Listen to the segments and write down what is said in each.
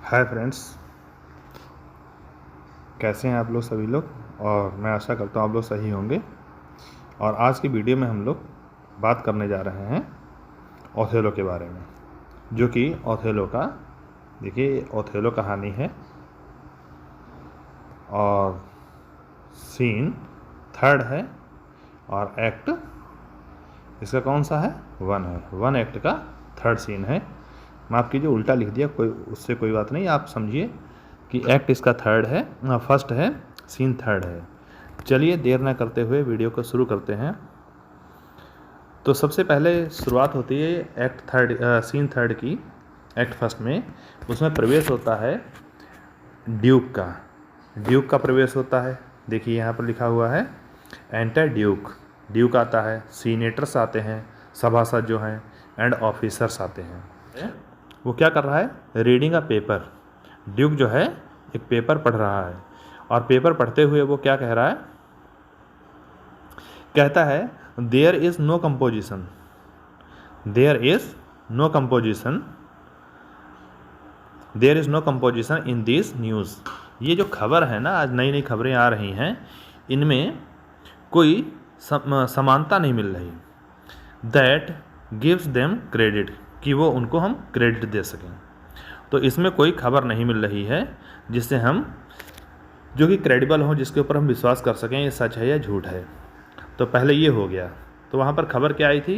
Hi friends, कैसे हैं आप लोग सभी लोग। और मैं आशा करता हूँ आप लोग सही होंगे। और आज की वीडियो में हम लोग बात करने जा रहे हैं ओथेलो के बारे में, जो कि ओथेलो का देखिए ओथेलो कहानी है और सीन थर्ड है और एक्ट इसका कौन सा है, वन है। वन एक्ट का थर्ड सीन है। माफ़ कीजिए, उल्टा लिख दिया, कोई उससे कोई बात नहीं। आप समझिए कि एक्ट इसका थर्ड है, फर्स्ट है, सीन थर्ड है। चलिए देर ना करते हुए वीडियो को शुरू करते हैं। तो सबसे पहले शुरुआत होती है एक्ट थर्ड, सीन थर्ड की। एक्ट फर्स्ट में उसमें प्रवेश होता है ड्यूक का। ड्यूक का प्रवेश होता है। देखिए यहाँ पर लिखा हुआ है एंटर ड्यूक। ड्यूक आता है, सीनेटर्स आते हैं, सभासद जो हैं, एंड ऑफिसर्स आते हैं। वो क्या कर रहा है, रीडिंग अ पेपर। ड्यूक जो है एक पेपर पढ़ रहा है और पेपर पढ़ते हुए वो क्या कह रहा है, कहता है there is no composition, there is no composition, there is no composition in this news. ये जो खबर है ना, आज नई नई खबरें आ रही हैं, इनमें कोई समानता नहीं मिल रही। दैट गिव्स देम क्रेडिट, कि वो उनको हम क्रेडिट दे सकें। तो इसमें कोई खबर नहीं मिल रही है जिससे हम, जो कि क्रेडिबल हो, जिसके ऊपर हम विश्वास कर सकें ये सच है या झूठ है। तो पहले ये हो गया। तो वहाँ पर खबर क्या आई थी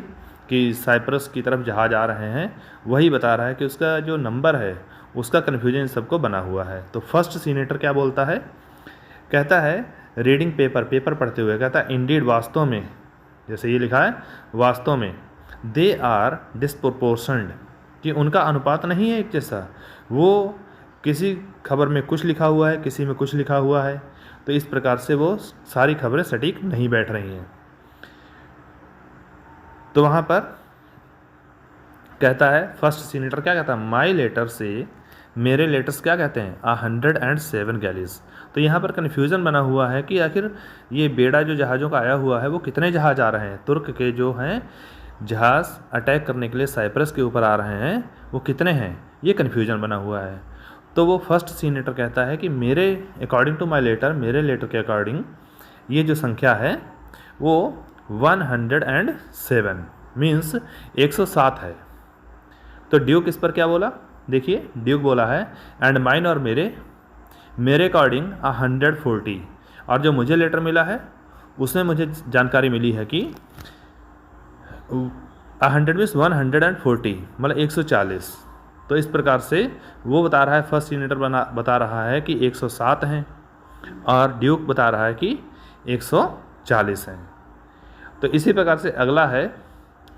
कि साइप्रस की तरफ जहाज़ आ रहे हैं। वही बता रहा है कि उसका जो नंबर है उसका कन्फ्यूजन सबको बना हुआ है। तो फर्स्ट सीनेटर क्या बोलता है, कहता है रीडिंग पेपर, पेपर पढ़ते हुए कहता है इंडीड, वास्तव में, जैसे ये लिखा है वास्तव में, दे आर डिस्प्रोपोर्शनड, कि उनका अनुपात नहीं है एक जैसा। वो किसी खबर में कुछ लिखा हुआ है, किसी में कुछ लिखा हुआ है। तो इस प्रकार से वो सारी खबरें सटीक नहीं बैठ रही हैं। तो वहाँ पर कहता है फर्स्ट सीनेटर क्या कहता है, माई लेटर से, मेरे लेटर्स क्या कहते हैं, 107 गैलीज। तो यहाँ पर कन्फ्यूज़न बना हुआ है कि आखिर ये बेड़ा जो जहाज़ों का आया हुआ है वो कितने जहाज़ आ रहे हैं, तुर्क के जो हैं जहाज़ अटैक करने के लिए साइप्रस के ऊपर आ रहे हैं वो कितने हैं, ये कन्फ्यूज़न बना हुआ है। तो वो फर्स्ट सीनेटर कहता है कि मेरे अकॉर्डिंग टू माई लेटर, मेरे लेटर के अकॉर्डिंग ये जो संख्या है वो 107 मीन्स 107 है। तो ड्यूक इस पर क्या बोला, देखिए ड्यूक बोला है एंड माइन, और मेरे अकॉर्डिंग 140। और जो मुझे लेटर मिला है उसमें मुझे जानकारी मिली है कि 100 मीन्स 140, मतलब 140। तो इस प्रकार से वो बता रहा है, फर्स्ट सीनेटर बता रहा है कि 107 हैं और ड्यूक बता रहा है कि 140 हैं। तो इसी प्रकार से अगला है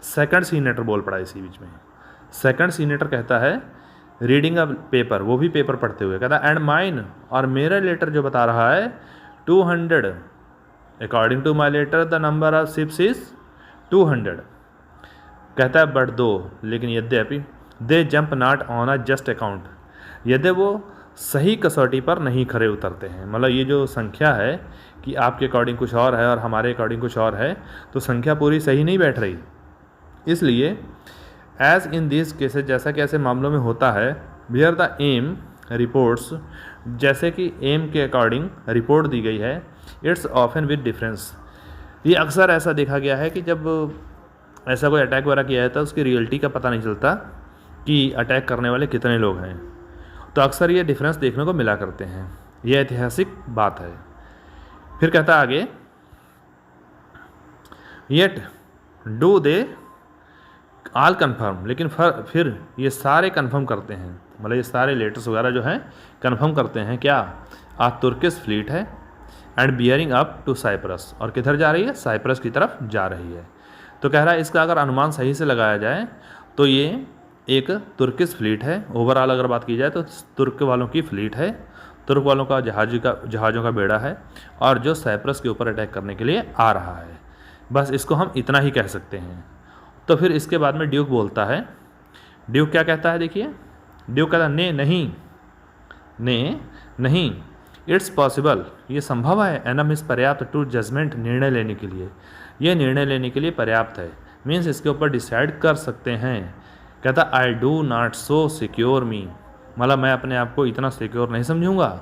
सेकंड सीनेटर, बोल पड़ा इसी बीच में। सेकंड सीनेटर कहता है रीडिंग अ पेपर, वो भी पेपर पढ़ते हुए कहता है एंड माइन, और मेरा लेटर जो बता रहा है 200, according to my letter the number of ships is 200। कहता है बट दो, लेकिन यद्यपि, they jump not on a just account, यदि वो सही कसौटी पर नहीं खरे उतरते हैं। मतलब ये जो संख्या है कि आपके अकॉर्डिंग कुछ और है और हमारे अकॉर्डिंग कुछ और है, तो संख्या पूरी सही नहीं बैठ रही। इसलिए एज इन दिस केसेज, जैसा कि ऐसे मामलों में होता है, वेयर द एम रिपोर्ट्स, जैसे कि एम के अकॉर्डिंग रिपोर्ट दी गई है, इट्स ऑफन विद डिफरेंस। ये अक्सर ऐसा देखा गया है कि जब ऐसा कोई अटैक वगैरह किया जाता है उसकी रियलिटी का पता नहीं चलता कि अटैक करने वाले कितने लोग हैं। तो अक्सर ये डिफरेंस देखने को मिला करते हैं। यह ऐतिहासिक बात है। फिर कहता है आगे, yet do they all confirm, लेकिन फिर ये सारे कन्फर्म करते हैं, मतलब ये सारे लेटर्स वगैरह जो हैं कन्फर्म करते हैं क्या, आ तुर्किश फ्लीट है and bearing up to Cyprus, और किधर जा रही है, साइप्रस की तरफ जा रही है। तो कह रहा है इसका अगर अनुमान सही से लगाया जाए तो ये एक तुर्किश फ्लीट है। ओवरऑल अगर बात की जाए तो तुर्क वालों की फ्लीट है, तुर्क वालों का जहाज़ों का बेड़ा है, और जो साइप्रस के ऊपर अटैक करने के लिए आ रहा है। बस इसको हम इतना ही कह सकते हैं। तो फिर इसके बाद में ड्यूक बोलता है, ड्यूक क्या कहता है, देखिए ड्यूक कहता है नहीं, इट्स पॉसिबल, ये संभव है, एनम इस पर्याप्त टू जजमेंट, निर्णय लेने के लिए, ये निर्णय लेने के लिए पर्याप्त है, मीन्स इसके ऊपर डिसाइड कर सकते हैं। कहता I do not so secure me, मतलब मैं अपने आप को इतना सिक्योर नहीं समझूंगा,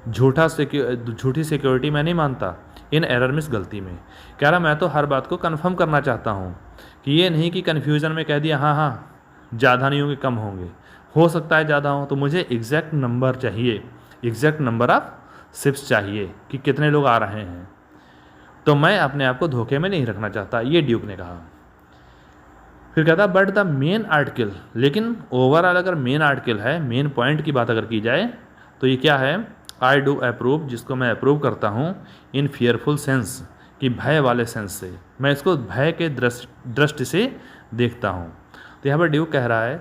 झूठी सिक्योरिटी मैं नहीं मानता। इन एरर मीन्स गलती में। कह रहा मैं तो हर बात को कंफर्म करना चाहता हूँ कि ये नहीं कि कन्फ्यूज़न में कह दिया हाँ हाँ ज़्यादा नहीं होंगे कम होंगे, हो सकता है ज़्यादा हो, तो मुझे एग्जैक्ट नंबर चाहिए, एग्जैक्ट नंबर ऑफ शिप्स चाहिए कि कितने लोग आ रहे हैं, तो मैं अपने आप को धोखे में नहीं रखना चाहता, ये ड्यूक ने कहा। फिर कहता बट द मेन आर्टिकल, लेकिन ओवरऑल अगर मेन आर्टिकल है, मेन पॉइंट की बात अगर की जाए तो ये क्या है, आई डू अप्रूव, जिसको मैं अप्रूव करता हूँ, इन फियरफुल सेंस, कि भय वाले सेंस से, मैं इसको भय के दृष्टि से देखता हूँ। तो यहाँ पर ड्यूक कह रहा है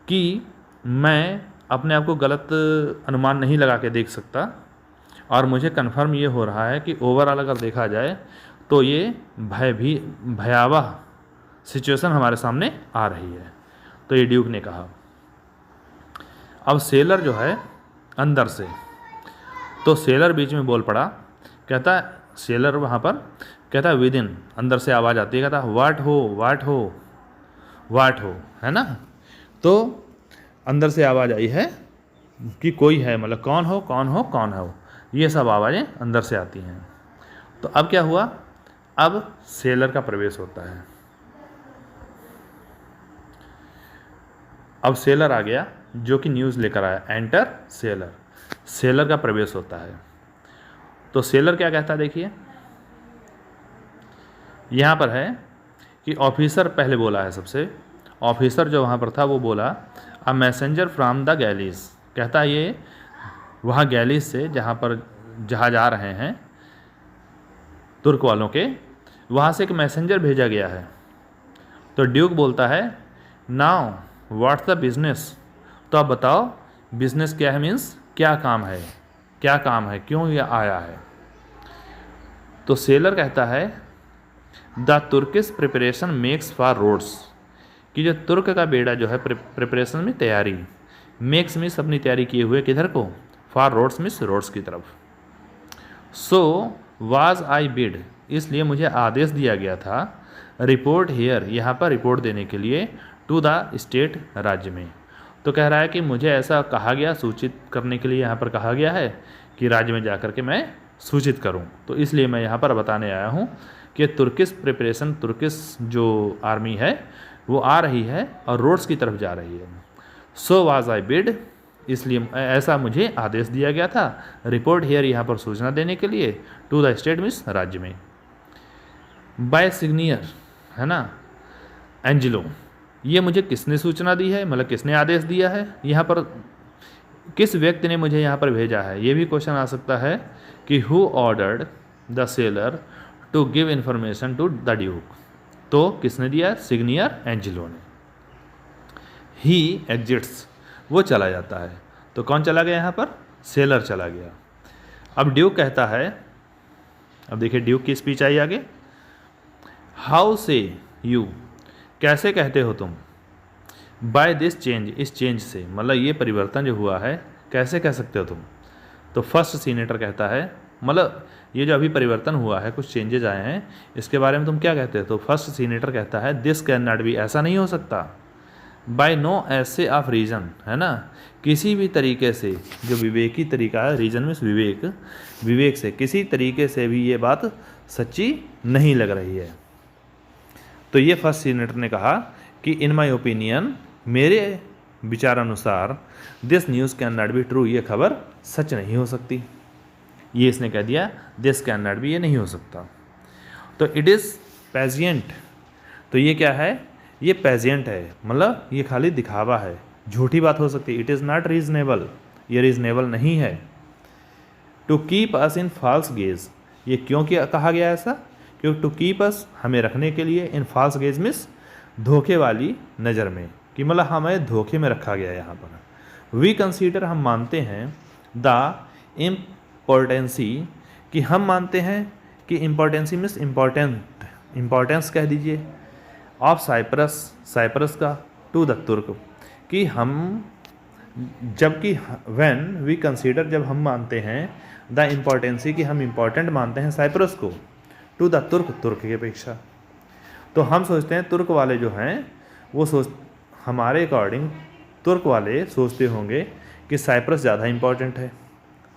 कि मैं अपने आप को गलत अनुमान नहीं लगा के देख सकता, और मुझे कन्फर्म ये हो रहा है कि ओवरऑल अगर देखा जाए तो ये भयावह सिचुएशन हमारे सामने आ रही है। तो ये ड्यूक ने कहा। अब सेलर जो है अंदर से, तो सेलर बीच में बोल पड़ा, कहता सेलर वहाँ पर कहता विद इन, अंदर से आवाज़ आती है, कहता वाट हो वाट हो वाट हो, है ना। तो अंदर से आवाज़ आई है कि कोई है, मतलब कौन हो कौन हो कौन हो, ये सब आवाज़ें अंदर से आती हैं। तो अब क्या हुआ, अब सेलर का प्रवेश होता है। अब सेलर आ गया जो कि न्यूज़ लेकर आया, एंटर सेलर, सेलर का प्रवेश होता है। तो सेलर क्या कहता है, देखिए यहाँ पर है कि ऑफिसर पहले बोला है, सबसे ऑफिसर जो वहाँ पर था वो बोला अ मैसेंजर फ्रॉम द गैलीज, कहता ये वहाँ गैलीज से जहाँ पर जहाज आ रहे हैं तुर्क वालों के, वहाँ से एक मैसेंजर भेजा गया है। तो ड्यूक बोलता है नाउ व्हाट्स द बिजनेस, तो आप बताओ बिजनेस क्या है, मीन्स क्या काम है, क्या काम है, क्यों ये आया है। तो सेलर कहता है the Turkish preparation makes for Rhodes, कि जो तुर्क का बेड़ा जो है प्रिपरेशन में तैयारी, मेक्स मीन्स अपनी तैयारी किए हुए किधर को, फॉर रोड्स मीन्स रोड्स की तरफ। सो वाज आई बिड, इसलिए मुझे आदेश दिया गया था, रिपोर्ट हेयर, यहाँ पर रिपोर्ट देने के लिए, टू द स्टेट, राज्य में। तो कह रहा है कि मुझे ऐसा कहा गया, सूचित करने के लिए यहाँ पर कहा गया है कि राज्य में जाकर के मैं सूचित करूँ, तो इसलिए मैं यहाँ पर बताने आया हूँ कि तुर्किश प्रिपरेशन, तुर्किश जो आर्मी है वो आ रही है और रोड्स की तरफ जा रही है। सो वाज आई बिड, इसलिए ऐसा मुझे आदेश दिया गया था, रिपोर्ट हेयर, यहाँ पर सूचना देने के लिए, टू द स्टेट मीन्स राज्य में, बाय सिग्नियर, है ना, एंजिलो, ये मुझे किसने सूचना दी है, मतलब किसने आदेश दिया है, यहाँ पर किस व्यक्ति ने मुझे यहाँ पर भेजा है, ये भी क्वेश्चन आ सकता है कि who ordered the sailor to give information to the duke, तो किसने दिया, सिग्नियर एंजिलो ने। ही एग्जिट्स, वो चला जाता है। तो कौन चला गया यहाँ पर, सेलर चला गया। अब ड्यूक कहता है, अब देखिए ड्यूक की स्पीच आई आगे, हाउ से यू, कैसे कहते हो तुम, बाय दिस चेंज, इस चेंज से, मतलब ये परिवर्तन जो हुआ है कैसे कह सकते हो तुम। तो फर्स्ट सीनेटर कहता है, मतलब ये जो अभी परिवर्तन हुआ है, कुछ चेंजेज आए हैं, इसके बारे में तुम क्या कहते हो। तो फर्स्ट सीनेटर कहता है दिस कैन नॉट बी, ऐसा नहीं हो सकता, बाय नो ऐसे ऑफ रीज़न, है ना, किसी भी तरीके से, जो विवेकी तरीका है, रीज़न मीन्स विवेक, विवेक से किसी तरीके से भी ये बात सच्ची नहीं लग रही है। तो ये फर्स्ट सीनेटर ने कहा कि इन माई ओपिनियन, मेरे विचार अनुसार, this news can not be true, ये खबर सच नहीं हो सकती। ये इसने कह दिया दिस कैन नॉट बी, ये नहीं हो सकता। तो इट इज़ पेजेंट, तो ये क्या है, ये पेजेंट है, मतलब ये खाली दिखावा है, झूठी बात हो सकती है। इट इज़ नॉट रीजनेबल, ये रीजनेबल नहीं है। To keep us in false gaze, ये क्यों कहा गया ऐसा, क्योंकि टू कीप अस, हमें रखने के लिए, इन फॉल्स गेज मीन्स धोखे वाली नज़र में, कि मतलब हमें धोखे में रखा गया है यहाँ पर। वी कंसीडर, हम मानते हैं, द इम्पोर्टेंसी, कि हम मानते हैं कि इम्पोर्टेंसी मीन्स इम्पोर्टेंट, इम्पोर्टेंस कह दीजिए, ऑफ साइप्रस, साइप्रस का, टू द तुर्क, कि हम, जबकि व्हेन वी कंसीडर, जब हम मानते हैं, द इम्पोर्टेंसी, कि हम इम्पोर्टेंट मानते हैं साइप्रस को, टू द तुर्क, तुर्क की अपेक्षा। तो हम सोचते हैं तुर्क वाले जो हैं वो हमारे अकॉर्डिंग तुर्क वाले सोचते होंगे कि साइप्रस ज़्यादा इम्पॉर्टेंट है,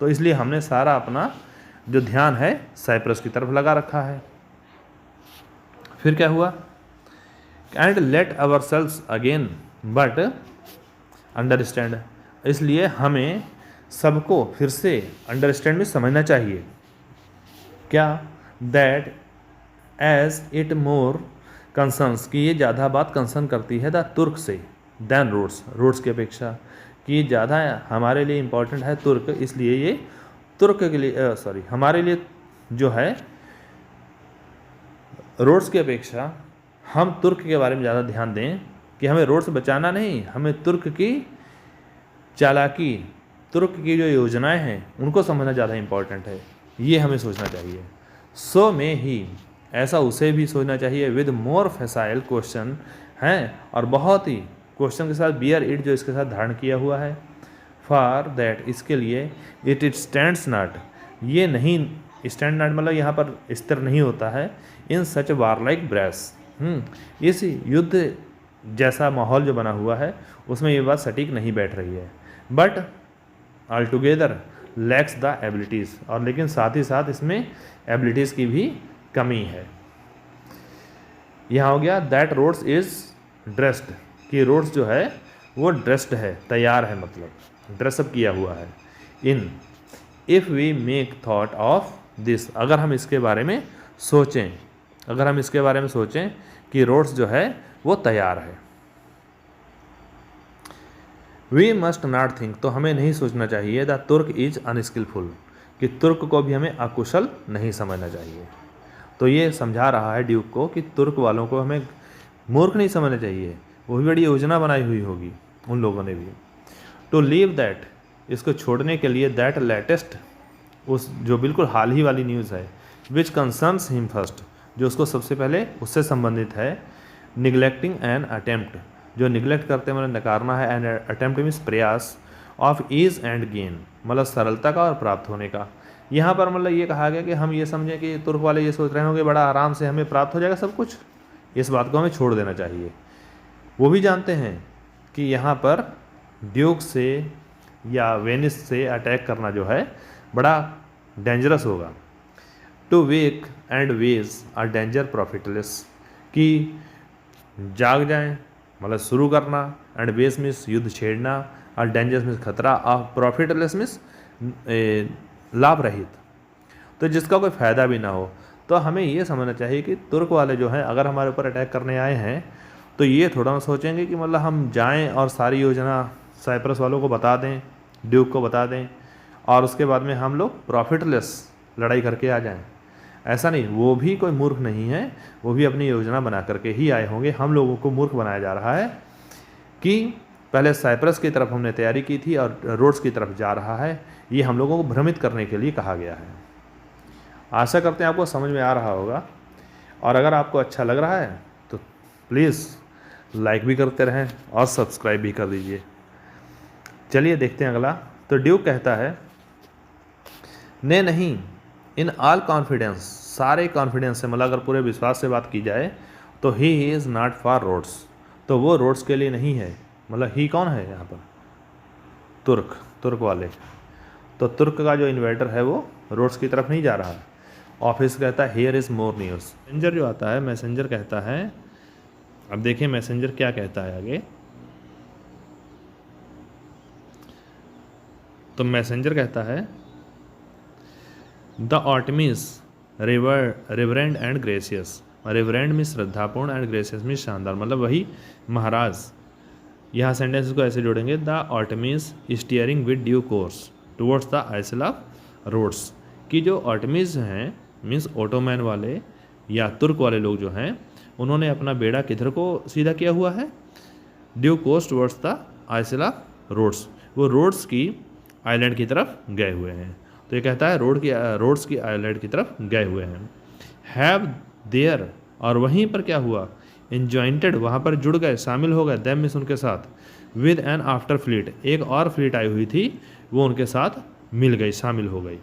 तो इसलिए हमने सारा अपना जो ध्यान है साइप्रस की तरफ लगा रखा है। फिर क्या हुआ, and let our sails again but understand, इसलिए हमें सबको फिर से अंडरस्टैंड में समझना चाहिए। क्या, that as it more concerns, कि ये ज़्यादा बात कंसर्न करती है द तुर्क से दैन रोड्स, रोड्स की अपेक्षा, कि ज़्यादा हमारे लिए इम्पोर्टेंट है तुर्क, इसलिए ये तुर्क के लिए हमारे लिए जो है रोड्स की अपेक्षा हम तुर्क के बारे में ज़्यादा ध्यान दें, कि हमें रोड से बचाना नहीं, हमें तुर्क की चालाकी, तुर्क की जो योजनाएं हैं उनको समझना ज़्यादा इम्पॉर्टेंट है, ये हमें सोचना चाहिए। सो में ही, ऐसा उसे भी सोचना चाहिए, विद मोर फैसाइल क्वेश्चन हैं, और बहुत ही क्वेश्चन के साथ बियर इट जो इसके साथ धारण किया हुआ है, फॉर दैट, इसके लिए, इट स्टैंड्स नॉट, ये नहीं स्टैंड नॉट मतलब यहाँ पर स्थिर नहीं होता है, इन सच वार लाइक ब्रेस, इस युद्ध जैसा माहौल जो बना हुआ है उसमें ये बात सटीक नहीं बैठ रही है, but all together lakhs the abilities, और लेकिन साथ ही साथ इसमें एबिलिटीज़ की भी कमी है। यहाँ हो गया दैट रोड्स इज़ ड्रेस्ड, कि रोड्स जो है वो ड्रेस्ड है, तैयार है, मतलब ड्रेसअप किया हुआ है। In if we make thought of this, अगर हम इसके बारे में सोचें, अगर हम इसके बारे में सोचें कि रोड्स जो है वो तैयार है। वी मस्ट नॉट थिंक, तो हमें नहीं सोचना चाहिए द तुर्क इज अनस्किलफुल, कि तुर्क को भी हमें अकुशल नहीं समझना चाहिए। तो ये समझा रहा है ड्यूक को कि तुर्क वालों को हमें मूर्ख नहीं समझना चाहिए, वो भी बड़ी योजना बनाई हुई होगी उन लोगों ने भी। टू लीव दैट, इसको छोड़ने के लिए, दैट लेटेस्ट, उस जो बिल्कुल हाल ही वाली न्यूज़ है, विच कंसर्न्स हिम फर्स्ट, जो उसको सबसे पहले उससे संबंधित है, निगलेक्टिंग एन अटेम्प्ट, जो निगलेक्ट करते हैं मतलब नकारना है, एंड अटेम्प्ट मीन्स प्रयास, ऑफ ईज एंड गेन, मतलब सरलता का और प्राप्त होने का। यहाँ पर मतलब ये कहा गया कि हम ये समझें कि तुर्क वाले ये सोच रहे होंगे बड़ा आराम से हमें प्राप्त हो जाएगा सब कुछ, इस बात को हमें छोड़ देना चाहिए। वो भी जानते हैं कि यहाँ पर ड्यूक से या वेनिस से अटैक करना जो है बड़ा डेंजरस होगा। To wake and wage are danger profitless, कि जाग जाएं मतलब शुरू करना, एंड बेस मीन्स युद्ध छेड़ना, और डेंजरस मीन्स खतरा, ऑफ प्रॉफिटलेस मीन्स लाभ रहित, तो जिसका कोई फ़ायदा भी ना हो। तो हमें ये समझना चाहिए कि तुर्क वाले जो हैं अगर हमारे ऊपर अटैक करने आए हैं तो ये थोड़ा ना सोचेंगे कि मतलब हम जाएं और सारी योजना साइप्रस वालों को बता दें, ड्यूक को बता दें, और उसके बाद में हम लोग प्रॉफिटलेस लड़ाई करके आ जाएं। ऐसा नहीं, वो भी कोई मूर्ख नहीं है, वो भी अपनी योजना बना करके ही आए होंगे। हम लोगों को मूर्ख बनाया जा रहा है कि पहले साइप्रस की तरफ हमने तैयारी की थी और रोड्स की तरफ जा रहा है, ये हम लोगों को भ्रमित करने के लिए कहा गया है। आशा करते हैं आपको समझ में आ रहा होगा, और अगर आपको अच्छा लग रहा है तो प्लीज़ लाइक भी करते रहें और सब्सक्राइब भी कर दीजिए। चलिए देखते हैं अगला। तो ड्यूक कहता है, ने नहीं, इन ऑल कॉन्फिडेंस, सारे कॉन्फिडेंस से, मतलब अगर पूरे विश्वास से बात की जाए तो he is not for Rhodes, तो वो रोड्स के लिए नहीं है। मतलब ही कौन है यहाँ पर, तुर्क वाले। तो तुर्क का जो इन्वेटर है वो रोड्स की तरफ नहीं जा रहा है। ऑफिस कहता है here is more news. Messenger जो आता है, मैसेंजर कहता है, अब देखिए मैसेंजर क्या कहता है आगे। तो मैसेंजर कहता है, द ऑटमीज रिवरेंड एंड ग्रेसियस, रिवरेंड में श्रद्धापूर्ण एंड ग्रेसियस में शानदार, मतलब वही महाराज। यहाँ सेंटेंस को ऐसे जोड़ेंगे, the Ottomites steering with due course towards the isle of Rhodes, कि जो ऑटमीज हैं मीन्स ओटोमैन वाले या तुर्क वाले लोग जो हैं, उन्होंने अपना बेड़ा किधर को सीधा किया हुआ है, due course towards the isle of Rhodes, वो रोड्स की आइलैंड की तरफ गए हुए हैं। तो ये कहता है रोड्स की आइलैंड की तरफ गए हुए हैं। हैव देयर, और वहीं पर क्या हुआ, इंजॉइंटेड, वहाँ पर जुड़ गए, शामिल हो गए, देम मीन्स उनके साथ, विद एन आफ्टर फ्लीट, एक और फ्लीट आई हुई थी वो उनके साथ मिल गई, शामिल हो गई।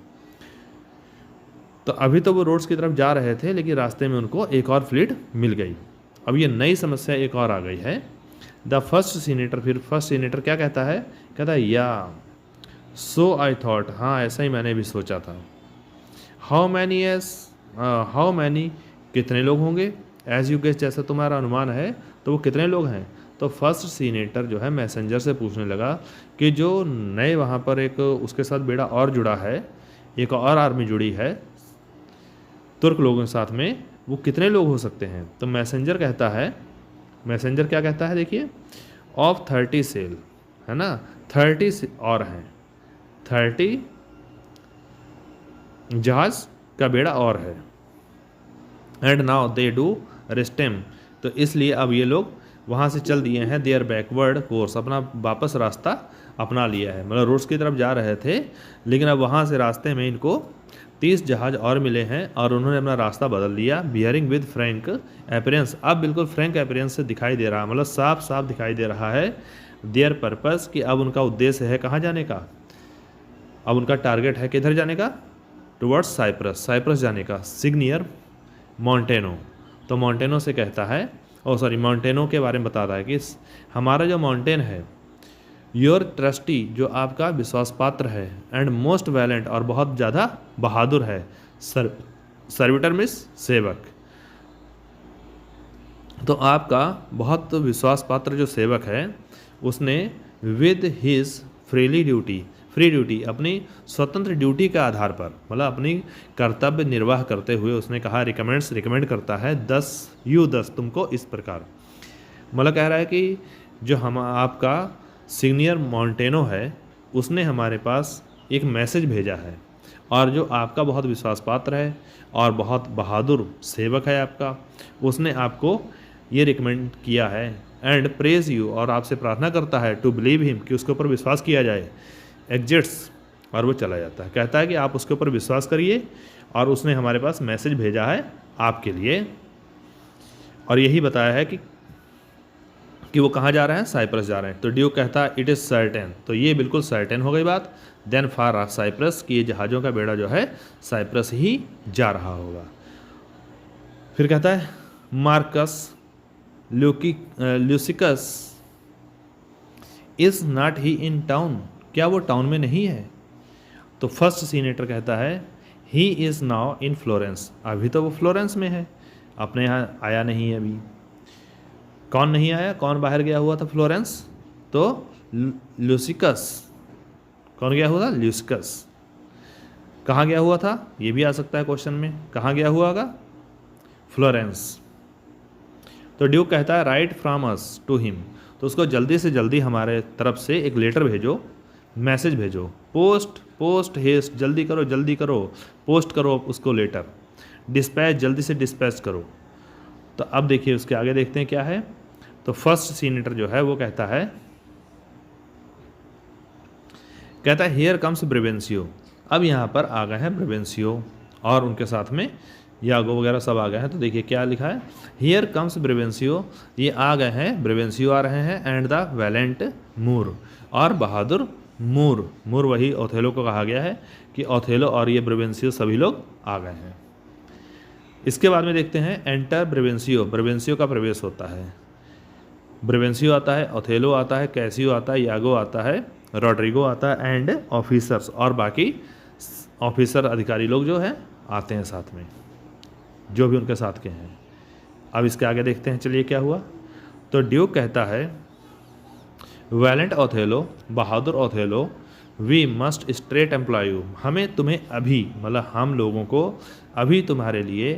तो अभी तो वो रोड्स की तरफ जा रहे थे लेकिन रास्ते में उनको एक और फ्लीट मिल गई। अब ये नई समस्या एक और आ गई है, द फर्स्ट सीनेटर, फिर फर्स्ट सीनेटर क्या कहता है, कहता है या सो आई थॉट, हाँ ऐसा ही मैंने भी सोचा था। How many S, how many कितने लोग होंगे, एज यू गेस जैसा तुम्हारा अनुमान है तो वो कितने लोग हैं। तो फर्स्ट सीनेटर जो है मैसेंजर से पूछने लगा कि जो नए वहाँ पर एक उसके साथ बेड़ा और जुड़ा है, एक और आर्मी जुड़ी है तुर्क लोगों के साथ में, वो कितने लोग हो सकते हैं। तो मैसेंजर कहता है, मैसेंजर क्या कहता है देखिए, ऑफ 30 सेल, है ना, 30 और हैं, 30 जहाज का बेड़ा और है। एंड नाउ दे डू रेस्टेम, तो इसलिए अब ये लोग वहाँ से चल दिए हैं देयर बैकवर्ड कोर्स, अपना वापस रास्ता अपना लिया है, मतलब रोड्स की तरफ जा रहे थे, लेकिन अब वहाँ से रास्ते में इनको 30 जहाज और मिले हैं और उन्होंने अपना रास्ता बदल लिया। बियरिंग विद फ्रैंक अपीयरेंस, अब बिल्कुल फ्रैंक अपीयरेंस से दिखाई दे रहा है, मतलब साफ साफ दिखाई दे रहा है देयर पर्पस, कि अब उनका उद्देश्य है कहाँ जाने का, अब उनका टारगेट है किधर जाने का, टुवर्ड्स साइप्रस, साइप्रस जाने का, सिग्नियर मॉन्टेनो। तो मॉन्टेनो से कहता है, मॉन्टेनो के बारे में बता रहा है कि हमारा जो माउंटेन है, योर ट्रस्टी, जो आपका विश्वास पात्र है, एंड मोस्ट वैलेंट, और बहुत ज़्यादा बहादुर है, सर्विटर मिस सेवक, तो आपका बहुत विश्वास पात्र जो सेवक है उसने विद हिज फ्री ड्यूटी, अपनी स्वतंत्र ड्यूटी के आधार पर, मतलब अपनी कर्तव्य निर्वाह करते हुए उसने कहा, रिकमेंड करता है 10 तुमको इस प्रकार, मतलब कह रहा है कि जो हम आपका सीनियर मॉन्टेनो है उसने हमारे पास एक मैसेज भेजा है, और जो आपका बहुत विश्वास पात्र है और बहुत बहादुर सेवक है आपका, उसने आपको ये रिकमेंड किया है, एंड प्रेज यू, और आपसे प्रार्थना करता है, टू बिलीव हिम, कि उसके ऊपर विश्वास किया जाए, एग्जिट्स, और वो चला जाता है, कहता है कि आप उसके ऊपर विश्वास करिए और उसने हमारे पास मैसेज भेजा है आपके लिए, और यही बताया है कि वो कहाँ जा रहे हैं, साइप्रस जा रहे हैं। तो ड्यूक कहता है इट इज़ सर्टेन, तो ये बिल्कुल सर्टेन हो गई बात, देन फार साइप्रस, कि ये जहाज़ों का बेड़ा जो है साइप्रस ही जा रहा होगा। फिर कहता है Marcus Luccicos is not he in town, क्या वो टाउन में नहीं है। तो फर्स्ट सीनेटर कहता है he is now in Florence, अभी तो वो फ्लोरेंस में है, अपने यहाँ आया नहीं है अभी। कौन नहीं आया, कौन बाहर गया हुआ था फ्लोरेंस, तो ल्यूसिकस, कौन गया हुआ था, ल्यूसिकस। कहाँ गया हुआ था, ये भी आ सकता है क्वेश्चन में, कहाँ गया हुआ होगा, फ्लोरेंस। तो ड्यूक कहता है write from us to him, तो उसको जल्दी से जल्दी हमारे तरफ से एक लेटर भेजो, मैसेज भेजो, पोस्ट हेस्ट, जल्दी करो, पोस्ट करो उसको लेटर, डिस्पैच, जल्दी से डिस्पैच करो। तो अब देखिए उसके आगे देखते हैं क्या है। तो फर्स्ट सीनेटर जो है वो कहता है हियर कम्स ब्रेवेंसियो, अब यहाँ पर आ गए हैं ब्रेवेंसियो और उनके साथ में यागो वगैरह सब आ गए हैं। तो देखिए क्या लिखा है, हियर कम्स ब्रेवेंसियो, ये आ गए हैं, ब्रेवेंसियो आ रहे हैं, एंड द वैलेंट मूर, और बहादुर मूर वही ओथेलो को कहा गया है कि ओथेलो और ये ब्रेवेंसियो सभी लोग आ गए हैं। इसके बाद में देखते हैं एंटर ब्रेवेंसियो का प्रवेश होता है, ब्रेवेंसियो आता है, ओथेलो आता है, कैसियो आता है, यागो आता है, रॉड्रिगो आता है, एंड ऑफिसर्स, और बाकी ऑफिसर अधिकारी लोग जो हैं आते हैं साथ में, जो भी उनके साथ के हैं। अब इसके आगे देखते हैं, चलिए क्या हुआ। तो ड्यूक कहता है वैलेंट ओथेलो, बहादुर Othello, we must straight employ you, हमें तुम्हें अभी, मतलब हम लोगों को अभी तुम्हारे लिए,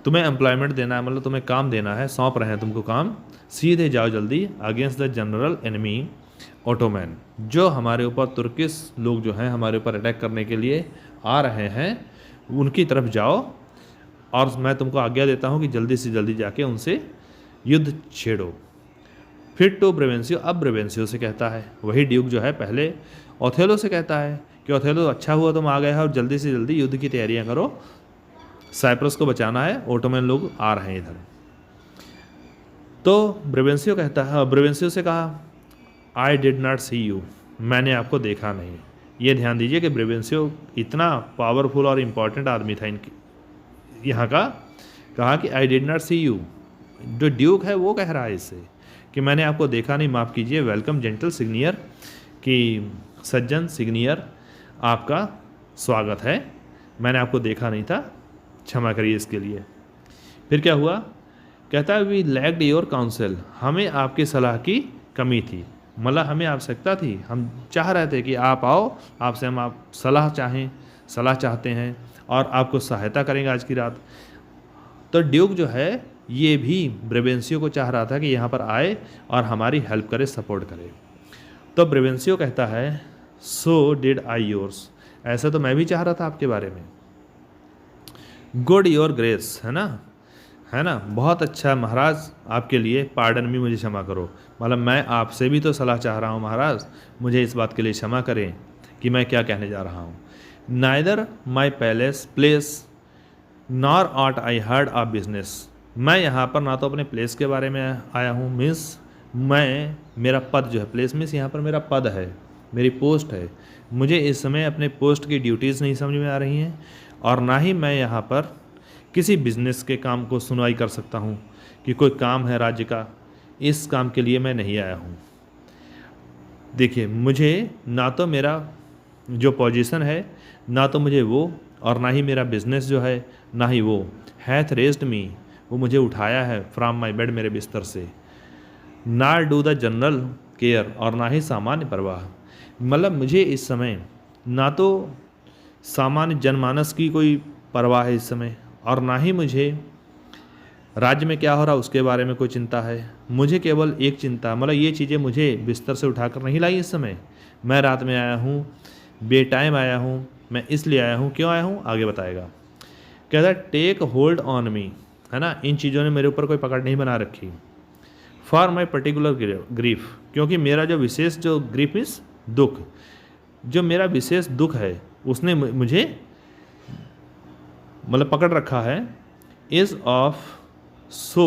तुम्हें एम्प्लॉयमेंट देना है, मतलब तुम्हें काम देना है, सौंप रहे हैं तुमको काम, सीधे जाओ जल्दी against the general enemy Ottoman, जो हमारे ऊपर तुर्किश लोग जो हैं हमारे ऊपर अटैक करने के लिए आ रहे हैं, उनकी तरफ जाओ, और मैं तुमको आज्ञा देता हूँ कि जल्दी से जल्दी जाके उनसे युद्ध छेड़ो। फिर तो ब्रेवेंसियो, अब ब्रेवेंसियो से कहता है, वही ड्यूक जो है पहले ओथेलो से कहता है कि ओथेलो अच्छा हुआ तुम आ गए हो और जल्दी से जल्दी युद्ध की तैयारियां करो, साइप्रस को बचाना है, ओटोमैन लोग आ रहे हैं इधर। तो ब्रेवेंसियो कहता है, ब्रेवेंसियो से कहा I did not see you, मैंने आपको देखा नहीं। ये ध्यान दीजिए कि ब्रेवेंसियो इतना पावरफुल और इम्पॉर्टेंट आदमी था इनकी यहाँ का, कहा कि I did not see you, जो ड्यूक है वो कह रहा है इससे, कि मैंने आपको देखा नहीं, माफ़ कीजिए, वेलकम जेंटल सिग्नियर, कि सज्जन सिग्नियर आपका स्वागत है, मैंने आपको देखा नहीं था, क्षमा करिए इसके लिए। फिर क्या हुआ, कहता है वी लैक्ड योर काउंसिल, हमें आपकी सलाह की कमी थी, मतलब हमें आवश्यकता थी, हम चाह रहे थे कि आप आओ, आपसे हम आप सलाह चाहते हैं और आपको सहायता करेंगे आज की रात। तो ड्यूक जो है ये भी ब्रेवेंसियो को चाह रहा था कि यहाँ पर आए और हमारी हेल्प करे, सपोर्ट करे। तो ब्रेवेंसियो कहता है सो डिड आई योर्स, ऐसा तो मैं भी चाह रहा था आपके बारे में। गुड योर ग्रेस, है ना, बहुत अच्छा महाराज आपके लिए, पार्डन भी, मुझे क्षमा करो, मतलब मैं आपसे भी तो सलाह चाह रहा हूँ महाराज, मुझे इस बात के लिए क्षमा करें कि मैं क्या कहने जा रहा हूँ। Neither my place nor aught I heard a business, मैं यहाँ पर ना तो अपने प्लेस के बारे में आया हूँ, मीन्स मेरा पद जो है, प्लेस मीन्स यहाँ पर मेरा पद है, मेरी पोस्ट है, मुझे इस समय अपने पोस्ट की ड्यूटीज़ नहीं समझ में आ रही हैं, और ना ही मैं यहाँ पर किसी बिजनेस के काम को सुनवाई कर सकता हूँ कि कोई काम है राज्य का, इस काम के लिए मैं नहीं आया हूँ। देखिए, मुझे ना तो मेरा जो पोजीशन है, ना तो मुझे वो, और ना ही मेरा बिजनेस जो है, ना ही वो हैथ रेज्ड मी, वो मुझे उठाया है फ्रॉम माई बेड, मेरे बिस्तर से, ना डू द जनरल केयर, और ना ही सामान्य परवाह, मतलब मुझे इस समय ना तो सामान्य जनमानस की कोई परवाह है इस समय, और ना ही मुझे राज्य में क्या हो रहा उसके बारे में कोई चिंता है। मुझे केवल एक चिंता, मतलब ये चीज़ें मुझे बिस्तर से उठाकर नहीं लाई इस समय, मैं रात में आया हूँ, बेटाइम आया हूँ, मैं इसलिए आया हूँ, क्यों आया हूँ आगे बताएगा। कहता है टेक होल्ड ऑन मी, है ना, इन चीज़ों ने मेरे ऊपर कोई पकड़ नहीं बना रखी। फॉर माई पर्टिकुलर ग्रीफ, क्योंकि मेरा जो विशेष जो ग्रीफ इस दुख, जो मेरा विशेष दुख है उसने मुझे मतलब पकड़ रखा है। Is of so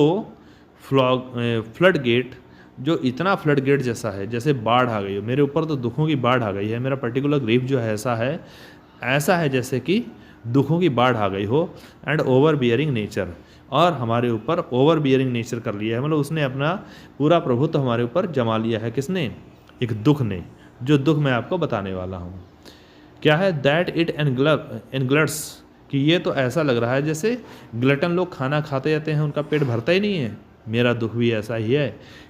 flood gate, जो इतना फ्लड गेट जैसा है, जैसे बाढ़ आ गई हो मेरे ऊपर, तो दुखों की बाढ़ आ गई है। मेरा पर्टिकुलर ग्रीफ जो है ऐसा है जैसे कि दुखों की बाढ़ आ गई हो। एंड ओवर बियरिंग नेचर, और हमारे ऊपर ओवर बियरिंग नेचर कर लिया है, मतलब उसने अपना पूरा प्रभुत्व हमारे ऊपर जमा लिया है। किसने? एक दुख ने, जो दुख मैं आपको बताने वाला हूँ। क्या है? दैट इट एनग्लट्स, कि ये तो ऐसा लग रहा है जैसे ग्लटन लोग खाना खाते जाते हैं, उनका पेट भरता ही नहीं है। मेरा दुख भी ऐसा ही है।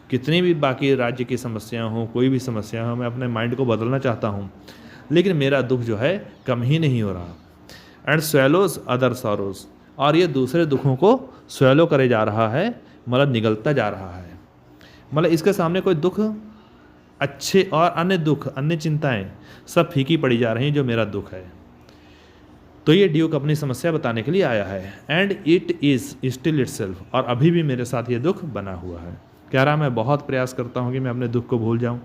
कितनी भी बाकी राज्य की समस्या हो, कोई भी समस्या हो, मैं अपने माइंड को बदलना चाहता हूँ, लेकिन मेरा दुख जो है कम ही नहीं हो रहा। एंड स्वेलोज अदर सॉरोज, और ये दूसरे दुखों को स्वेलो करे जा रहा है, मतलब निगलता जा रहा है। मतलब इसके सामने कोई दुख अच्छे और अन्य दुख, अन्य चिंताएं सब फीकी पड़ी जा रही हैं जो मेरा दुख है। तो ये ड्यूक अपनी समस्या बताने के लिए आया है। And it is still itself, और अभी भी मेरे साथ ये दुख बना हुआ है। कह रहा मैं बहुत प्रयास करता हूँ कि मैं अपने दुख को भूल जाऊँ,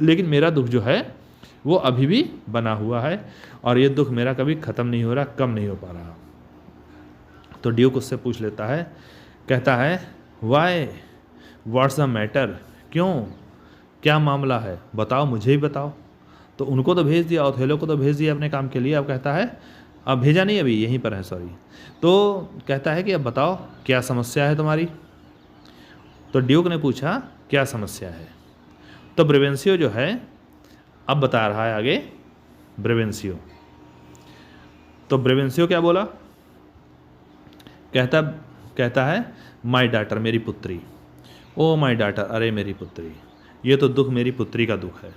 लेकिन मेरा दुख जो है वो अभी भी बना हुआ है, और ये दुख मेरा कभी ख़त्म नहीं हो रहा, कम नहीं हो पा रहा। तो ड्यूक उससे पूछ लेता है, कहता है वाई, व्हाट्स द मैटर, क्यों, क्या मामला है, बताओ, मुझे ही बताओ। तो उनको तो भेज दिया, ओथेलो को तो भेज दिया अपने काम के लिए। अब कहता है, अब भेजा नहीं, अभी यहीं पर है, सॉरी। तो कहता है कि अब बताओ क्या समस्या है तुम्हारी। तो ड्यूक ने पूछा क्या समस्या है। तो ब्रेवेंसियो जो है अब बता रहा है आगे ब्रेवेंसियो। तो ब्रेवेंसियो क्या बोला? कहता है माई डाटर, मेरी पुत्री। ओ माई डाटर, अरे मेरी पुत्री, ये तो दुख मेरी पुत्री का दुख है।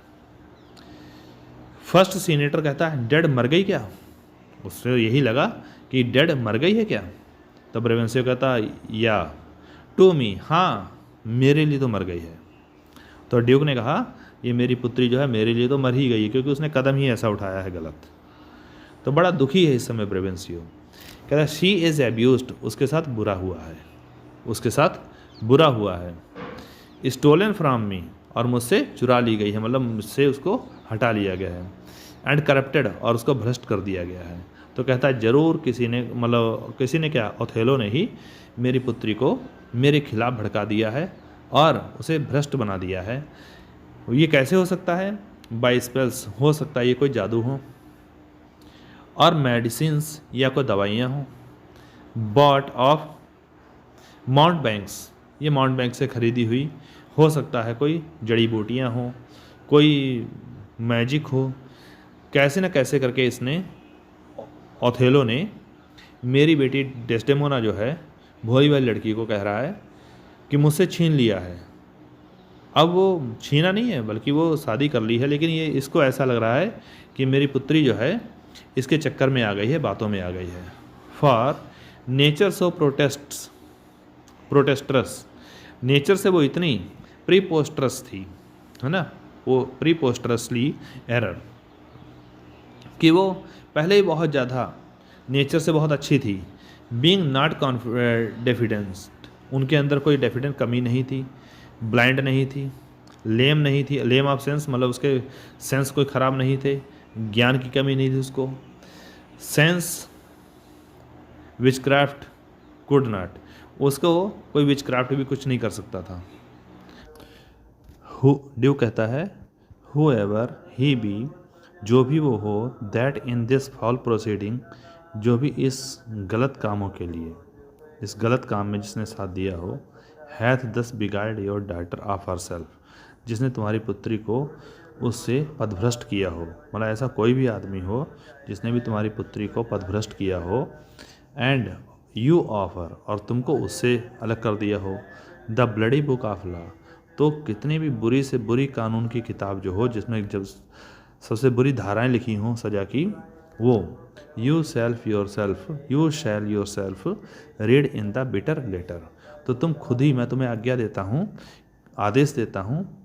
फर्स्ट सीनेटर कहता है डेड, मर गई क्या? उससे यही लगा कि डेड मर गई है क्या। तो ब्रेवेंसियो कहता या टू मी, हाँ मेरे लिए तो मर गई है। तो ड्यूक ने कहा ये मेरी पुत्री जो है मेरे लिए तो मर ही गई है, क्योंकि उसने कदम ही ऐसा उठाया है गलत। तो बड़ा दुखी है इस समय ब्रेवेंसियो। कहता है शी इज़ एब्यूज्ड, उसके साथ बुरा हुआ है, उसके साथ बुरा हुआ है। स्टोलन फ्रॉम मी, और मुझसे चुरा ली गई है, मतलब मुझसे उसको हटा लिया गया है। एंड करप्टेड, और उसको भ्रष्ट कर दिया गया है। तो कहता है ज़रूर किसी ने, मतलब किसी ने क्या, ओथेलो ने ही मेरी पुत्री को मेरे खिलाफ भड़का दिया है और उसे भ्रष्ट बना दिया है। ये कैसे हो सकता है? बाय स्पेल्स, हो सकता है ये कोई जादू हो, और मेडिसिन्स या कोई दवाइयाँ हों। बॉट ऑफ माउंट बैंक्स, ये माउंट बैंक से खरीदी हुई हो सकता है कोई जड़ी बूटियाँ हों, कोई मैजिक हो, कैसे न कैसे करके इसने ओथेलो ने मेरी बेटी डेस्डेमोना जो है भोली वाली लड़की को कह रहा है कि मुझसे छीन लिया है। अब वो छीना नहीं है बल्कि वो शादी कर ली है, लेकिन ये इसको ऐसा लग रहा है कि मेरी पुत्री जो है इसके चक्कर में आ गई है, बातों में आ गई है। फॉर नेचर सो प्रोटेस्ट्रस, नेचर से वो इतनी प्रीपोस्ट्रस थी, है ना, वो प्रीपोस्ट्रसली एरर, कि वो पहले ही बहुत ज़्यादा नेचर से बहुत अच्छी थी। बीइंग नॉट डेफिडेंस, उनके अंदर कोई डेफिडेंट कमी नहीं थी, ब्लाइंड नहीं थी, लेम नहीं थी, लेम ऑफ सेंस मतलब उसके सेंस कोई ख़राब नहीं थे, ज्ञान की कमी नहीं थी उसको, सेंस विचक्राफ्ट कुड नॉट, उसको कोई विचक्राफ्ट भी कुछ नहीं कर सकता था। ड्यू कहता है हु एवर ही बी, जो भी वो हो, that in this fall proceeding, जो भी इस गलत कामों के लिए, इस गलत काम में जिसने साथ दिया हो, hath thus beguiled your daughter of herself, जिसने तुम्हारी पुत्री को उससे पदभ्रष्ट किया हो, मतलब ऐसा कोई भी आदमी हो जिसने भी तुम्हारी पुत्री को पदभ्रष्ट किया हो, एंड यू ऑफर, और तुमको उससे अलग कर दिया हो, the bloody book of law, तो कितनी भी बुरी से बुरी कानून की किताब जो हो, जिसमें जब सबसे बुरी धाराएं लिखी हों सज़ा की, वो you shall yourself read in the bitter letter, तो तुम खुद ही, मैं तुम्हें आज्ञा देता हूँ, आदेश देता हूँ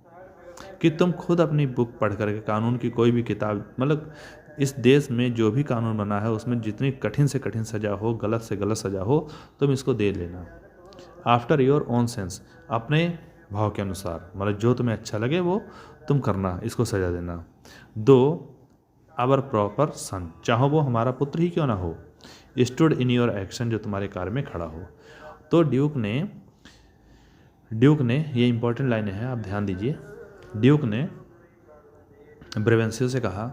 कि तुम खुद अपनी बुक पढ़ करके कानून की कोई भी किताब, मतलब इस देश में जो भी कानून बना है उसमें जितनी कठिन से कठिन सज़ा हो, गलत से गलत सज़ा हो, तुम इसको दे लेना। आफ्टर योर ओन सेंस, अपने भाव के अनुसार, मतलब जो तुम्हें अच्छा लगे वो तुम करना, इसको सज़ा देना। दो आवर प्रॉपर सन, चाहो वो हमारा पुत्र ही क्यों ना हो, स्टूड इन योर एक्शन, जो तुम्हारे कार्य में खड़ा हो। तो ड्यूक ने ये इंपॉर्टेंट लाइनें हैं, आप ध्यान दीजिए। ड्यूक ने ब्रेवेंसियो से कहा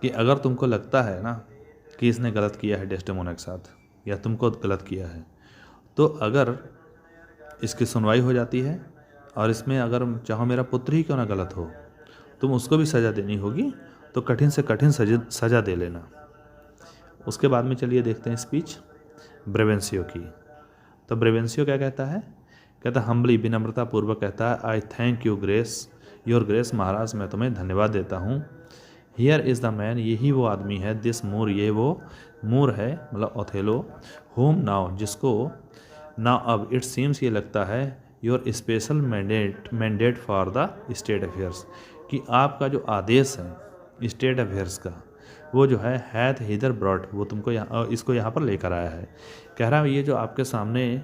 कि अगर तुमको लगता है ना कि इसने गलत किया है डेस्डेमोना के साथ, या तुमको गलत किया है, तो अगर इसकी सुनवाई हो जाती है और इसमें अगर चाहो मेरा पुत्र ही क्यों ना गलत हो, तुम उसको भी सज़ा देनी होगी, तो कठिन से कठिन सज़ा दे लेना। उसके बाद में चलिए देखते हैं स्पीच ब्रेवेंसियो की। तो ब्रेवेंसियो क्या कहता है, कहता हम्बली, विनम्रता पूर्वक कहता है, I thank you grace, your grace, महाराज मैं तुम्हें धन्यवाद देता हूँ। हियर इज़ द मैन, यही वो आदमी है, दिस मूर, ये वो मूर है, मतलब ओथेलो, होम नाउ, जिसको नाउ अब इट सीम्स, ये लगता है, your special mandate for the state affairs, कि आपका जो आदेश है स्टेट अफेयर्स का, वो जो है हैथ हिदर ब्रॉट, वो तुमको इसको यहाँ पर लेकर आया है। कह रहा है ये जो आपके सामने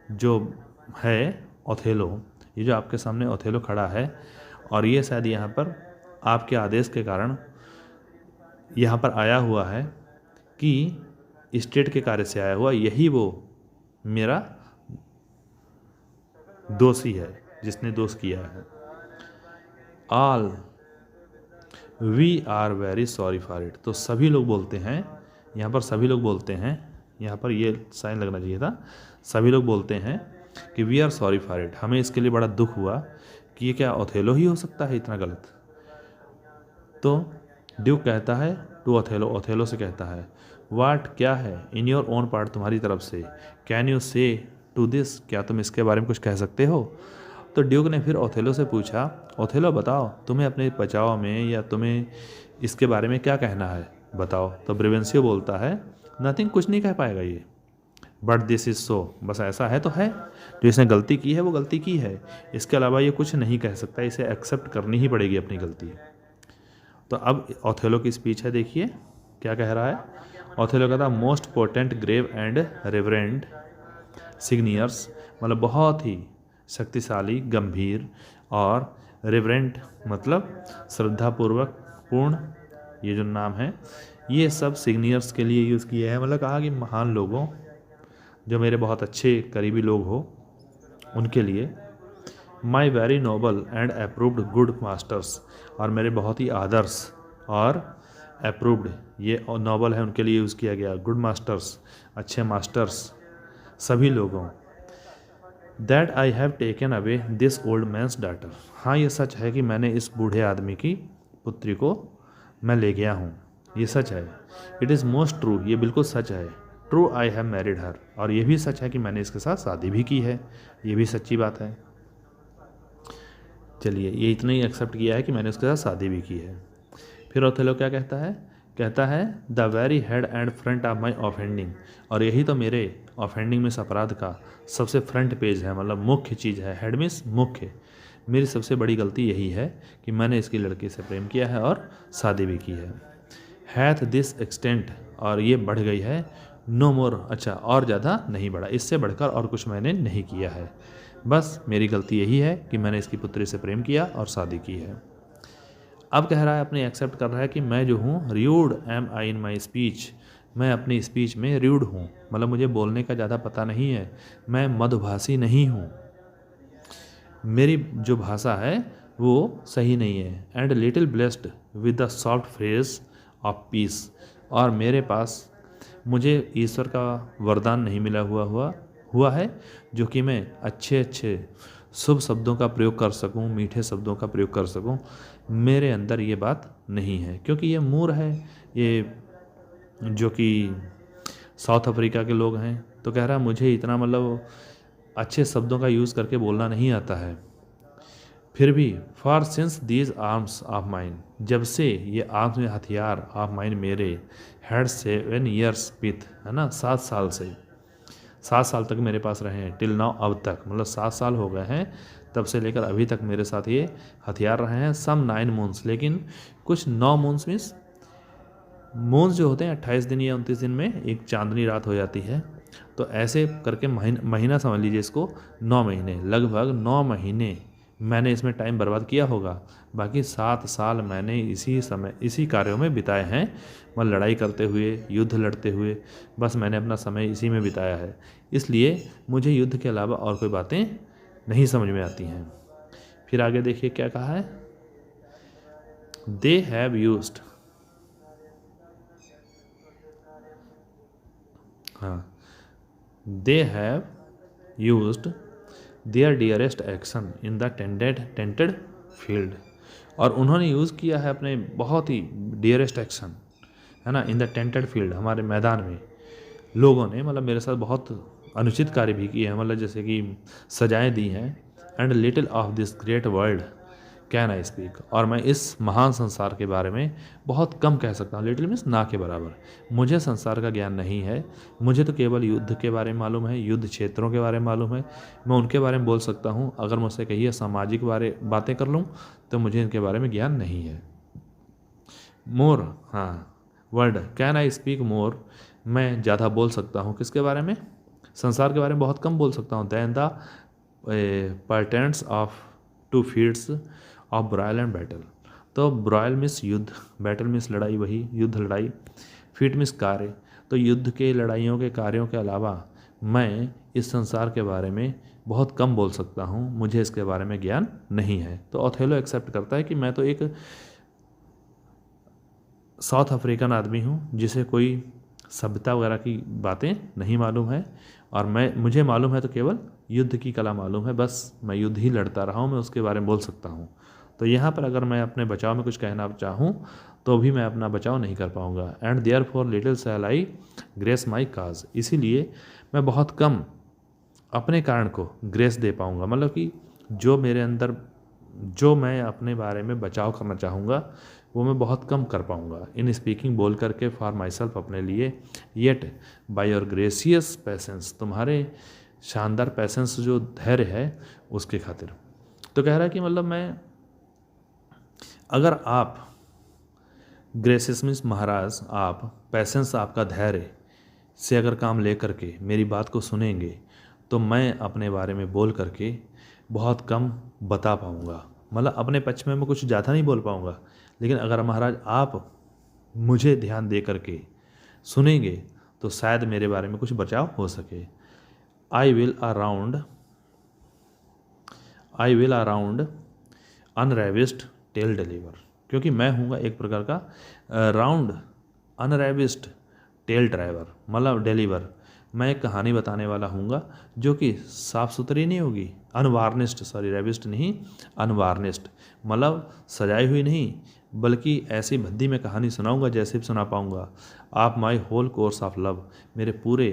जो है ओथेलो, ये जो आपके सामने ओथेलो खड़ा है, और ये शायद यहाँ पर आपके आदेश के कारण यहाँ पर आया हुआ है, कि स्टेट के कार्य से आया हुआ, यही वो मेरा दोषी है, जिसने दोष किया है। All we are very sorry for it, तो सभी लोग बोलते हैं, यहाँ पर सभी लोग बोलते हैं, यहाँ पर ये साइन लगना चाहिए था, सभी लोग बोलते हैं कि we are sorry for it, हमें इसके लिए बड़ा दुख हुआ कि ये क्या ओथेलो ही हो सकता है इतना गलत। तो ड्यूक कहता है टू ओथेलो, ओथेलो से कहता है, वाट, क्या है, इन योर ओन पार्ट, तुम्हारी तरफ से, कैन यू से टू दिस, क्या तुम इसके बारे में कुछ कह सकते हो। तो ड्यूक ने फिर ओथेलो से पूछा, ओथेलो बताओ तुम्हें अपने बचाव में, या तुम्हें इसके बारे में क्या कहना है, बताओ। तो ब्रेवेंसियो बोलता है, नथिंग, कुछ नहीं कह पाएगा ये, बट दिस इज़ सो, बस ऐसा है तो है, जो इसने गलती की है वो गलती की है, इसके अलावा ये कुछ नहीं कह सकता, इसे एक्सेप्ट करनी ही पड़ेगी अपनी गलती। तो अब ओथेलो की स्पीच है, देखिए क्या कह रहा है। ओथेलो कहता है, most potent grave and reverend signiors, मतलब बहुत ही शक्तिशाली, गंभीर, और रेवरेंट मतलब श्रद्धापूर्वक पूर्ण, ये जो नाम है ये सब सिग्नियर्स के लिए यूज़ किए हैं, मतलब कहा कि महान लोगों, जो मेरे बहुत अच्छे करीबी लोग हो उनके लिए। My very noble and approved good masters, और मेरे बहुत ही आदर्श और अप्रूव्ड, ये नोबल है उनके लिए यूज़ किया गया, गुड मास्टर्स, अच्छे मास्टर्स, सभी लोगों। That I have taken away this old man's daughter. हाँ, ये सच है कि मैंने इस बूढ़े आदमी की पुत्री को मैं ले गया हूँ, ये सच है। इट इज़ मोस्ट ट्रू, ये बिल्कुल सच है। ट्रू, आई हैव मैरिड हर, और ये भी सच है कि मैंने इसके साथ शादी भी की है, ये भी सच्ची बात है। चलिए, ये इतना ही एक्सेप्ट किया है कि मैंने उसके साथ शादी भी की है। फिर ओथेलो क्या कहता है the very head and front of my offending, और यही तो मेरे ऑफेंडिंग में इस अपराध का सबसे फ्रंट पेज है, मतलब मुख्य चीज़ है। हेड मीन्स मुख्य। मेरी सबसे बड़ी गलती यही है कि मैंने इसकी लड़की से प्रेम किया है और शादी भी की है। हैथ दिस एक्सटेंट, और ये बढ़ गई है। नो मोर, अच्छा और ज़्यादा नहीं बढ़ा, इससे बढ़कर और कुछ मैंने नहीं किया है। बस मेरी गलती यही है कि मैंने इसकी पुत्री से प्रेम किया और शादी की है। अब कह रहा है, अपने एक्सेप्ट कर रहा है कि मैं जो हूँ rude am I in my speech, मैं अपनी स्पीच में र्यूड हूँ, मतलब मुझे बोलने का ज़्यादा पता नहीं है, मैं मधुभाषी नहीं हूँ, मेरी जो भाषा है वो सही नहीं है। And little blessed with the soft phrase of peace, और मेरे पास मुझे ईश्वर का वरदान नहीं मिला हुआ है जो कि मैं अच्छे शुभ शब्दों का प्रयोग कर सकूं, मीठे शब्दों का प्रयोग कर सकूं। मेरे अंदर ये बात नहीं है, क्योंकि ये मूर है, ये जो कि साउथ अफ्रीका के लोग हैं। तो कह रहा है मुझे इतना मतलब अच्छे शब्दों का यूज़ करके बोलना नहीं आता है। फिर भी for since these arms of mine, जब से ये आर्म्स में हथियार ऑफ माइन मेरे हैड 7 years विथ, है ना, 7 साल से, 7 साल तक मेरे पास रहे हैं। टिल नाउ, अब तक, मतलब 7 साल हो गए हैं तब से लेकर अभी तक मेरे साथ ये हथियार रहे हैं। सम 9 months, लेकिन कुछ 9 months मीन्स मून्स जो होते हैं 28 दिन या 29 दिन में एक चांदनी रात हो जाती है। तो ऐसे करके महीना समझ लीजिए इसको, 9 महीने, लगभग 9 महीने मैंने इसमें टाइम बर्बाद किया होगा। बाकी 7 साल मैंने इसी कार्यों में बिताए हैं, मतलब लड़ाई करते हुए, युद्ध लड़ते हुए, बस मैंने अपना समय इसी में बिताया है। इसलिए मुझे युद्ध के अलावा और कोई बातें नहीं समझ में आती हैं। फिर आगे देखिए क्या कहा है, दे हैव यूज्ड, हाँ, they have used their dearest action in the tented field, और उन्होंने यूज़ किया है अपने बहुत ही डियरेस्ट एक्शन, है ना, इन द टेंटेड फील्ड, हमारे मैदान में लोगों ने मतलब मेरे साथ बहुत अनुचित कार्य भी किए हैं, मतलब जैसे कि सजाएं दी हैं। And little of this great world can I speak, और मैं इस महान संसार के बारे में बहुत कम कह सकता हूँ। लिटिल मीन्स ना के बराबर, मुझे संसार का ज्ञान नहीं है। मुझे तो केवल युद्ध के बारे में मालूम है, युद्ध क्षेत्रों के बारे में मालूम है, मैं उनके बारे में बोल सकता हूँ। अगर मुझसे कहिए सामाजिक बातें कर लूँ तो मुझे इनके बारे में ज्ञान नहीं है। मोर, हाँ, word can I speak more, मैं ज़्यादा बोल सकता हूँ किसके बारे में, संसार के बारे में बहुत कम बोल सकता हूँ। Than the pertains of 2 fields of broil and battle, तो ब्रॉयल मीन्स युद्ध, बैटल मीन्स लड़ाई, वही युद्ध लड़ाई, फीट मीन्स कार्य। तो युद्ध के लड़ाइयों के कार्यों के अलावा मैं इस संसार के बारे में बहुत कम बोल सकता हूँ, मुझे इसके बारे में ज्ञान नहीं है। तो ओथेलो एक्सेप्ट करता है कि मैं तो एक साउथ अफ्रीकन आदमी हूँ जिसे कोई सभ्यता वगैरह की बातें नहीं मालूम है, और मुझे मालूम है तो केवल युद्ध की कला मालूम है, बस मैं युद्ध ही लड़ता रहा हूँ, मैं उसके बारे में बोल सकता हूँ। तो यहाँ पर अगर मैं अपने बचाव में कुछ कहना चाहूँ तो भी मैं अपना बचाव नहीं कर पाऊँगा। And therefore little shall I grace my cause, इसीलिए मैं बहुत कम अपने कारण को ग्रेस दे पाऊँगा, मतलब कि जो मेरे अंदर, जो मैं अपने बारे में बचाव करना चाहूँगा वो मैं बहुत कम कर पाऊँगा इन स्पीकिंग, बोल करके, फॉर माई सेल्फ, अपने लिए। Yet by your gracious patience, तुम्हारे शानदार पैसेंस जो धैर्य है उसके खातिर। तो कह रहा है कि मतलब मैं, अगर आप ग्रेसियस मीन्स महाराज, आप पैसेंस, आपका धैर्य से अगर काम ले करके मेरी बात को सुनेंगे तो मैं अपने बारे में बोल करके बहुत कम बता पाऊँगा, मतलब अपने पक्ष में मैं कुछ ज़्यादा नहीं बोल पाऊँगा। लेकिन अगर महाराज आप मुझे ध्यान दे करके सुनेंगे तो शायद मेरे बारे में कुछ बचाव हो सके। I will a round unvarnished tale deliver, क्योंकि मैं हूँगा एक प्रकार का राउंड अनरेविस्ड टेल ड्राइवर, मतलब डिलीवर, मैं एक कहानी बताने वाला हूँगा जो कि साफ़ सुथरी नहीं होगी, अनवार्निश्ड, सॉरी रेविस्ट नहीं, अनवार्निश्ड, मतलब सजाई हुई नहीं, बल्कि ऐसी भद्दी में कहानी सुनाऊंगा जैसे भी सुना पाऊंगा। Of my whole course of love, मेरे पूरे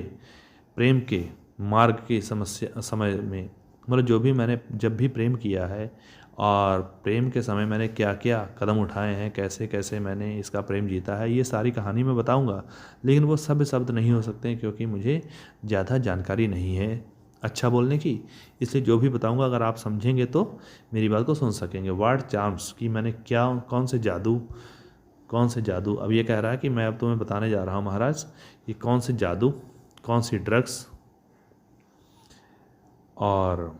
प्रेम के मार्ग की समस्या समय में, मतलब जो भी मैंने जब भी प्रेम किया है और प्रेम के समय मैंने क्या क्या कदम उठाए हैं, कैसे कैसे मैंने इसका प्रेम जीता है, ये सारी कहानी मैं बताऊंगा। लेकिन वो सब शब्द नहीं हो सकते हैं क्योंकि मुझे ज़्यादा जानकारी नहीं है अच्छा बोलने की, इसलिए जो भी बताऊंगा अगर आप समझेंगे तो मेरी बात को सुन सकेंगे। वर्ड चार्म्स कि मैंने क्या कौन से जादू, अब ये कह रहा है कि मैं अब तुम्हें बताने जा रहा हूँ महाराज ये कौन से जादू, कौन सी ड्रग्स और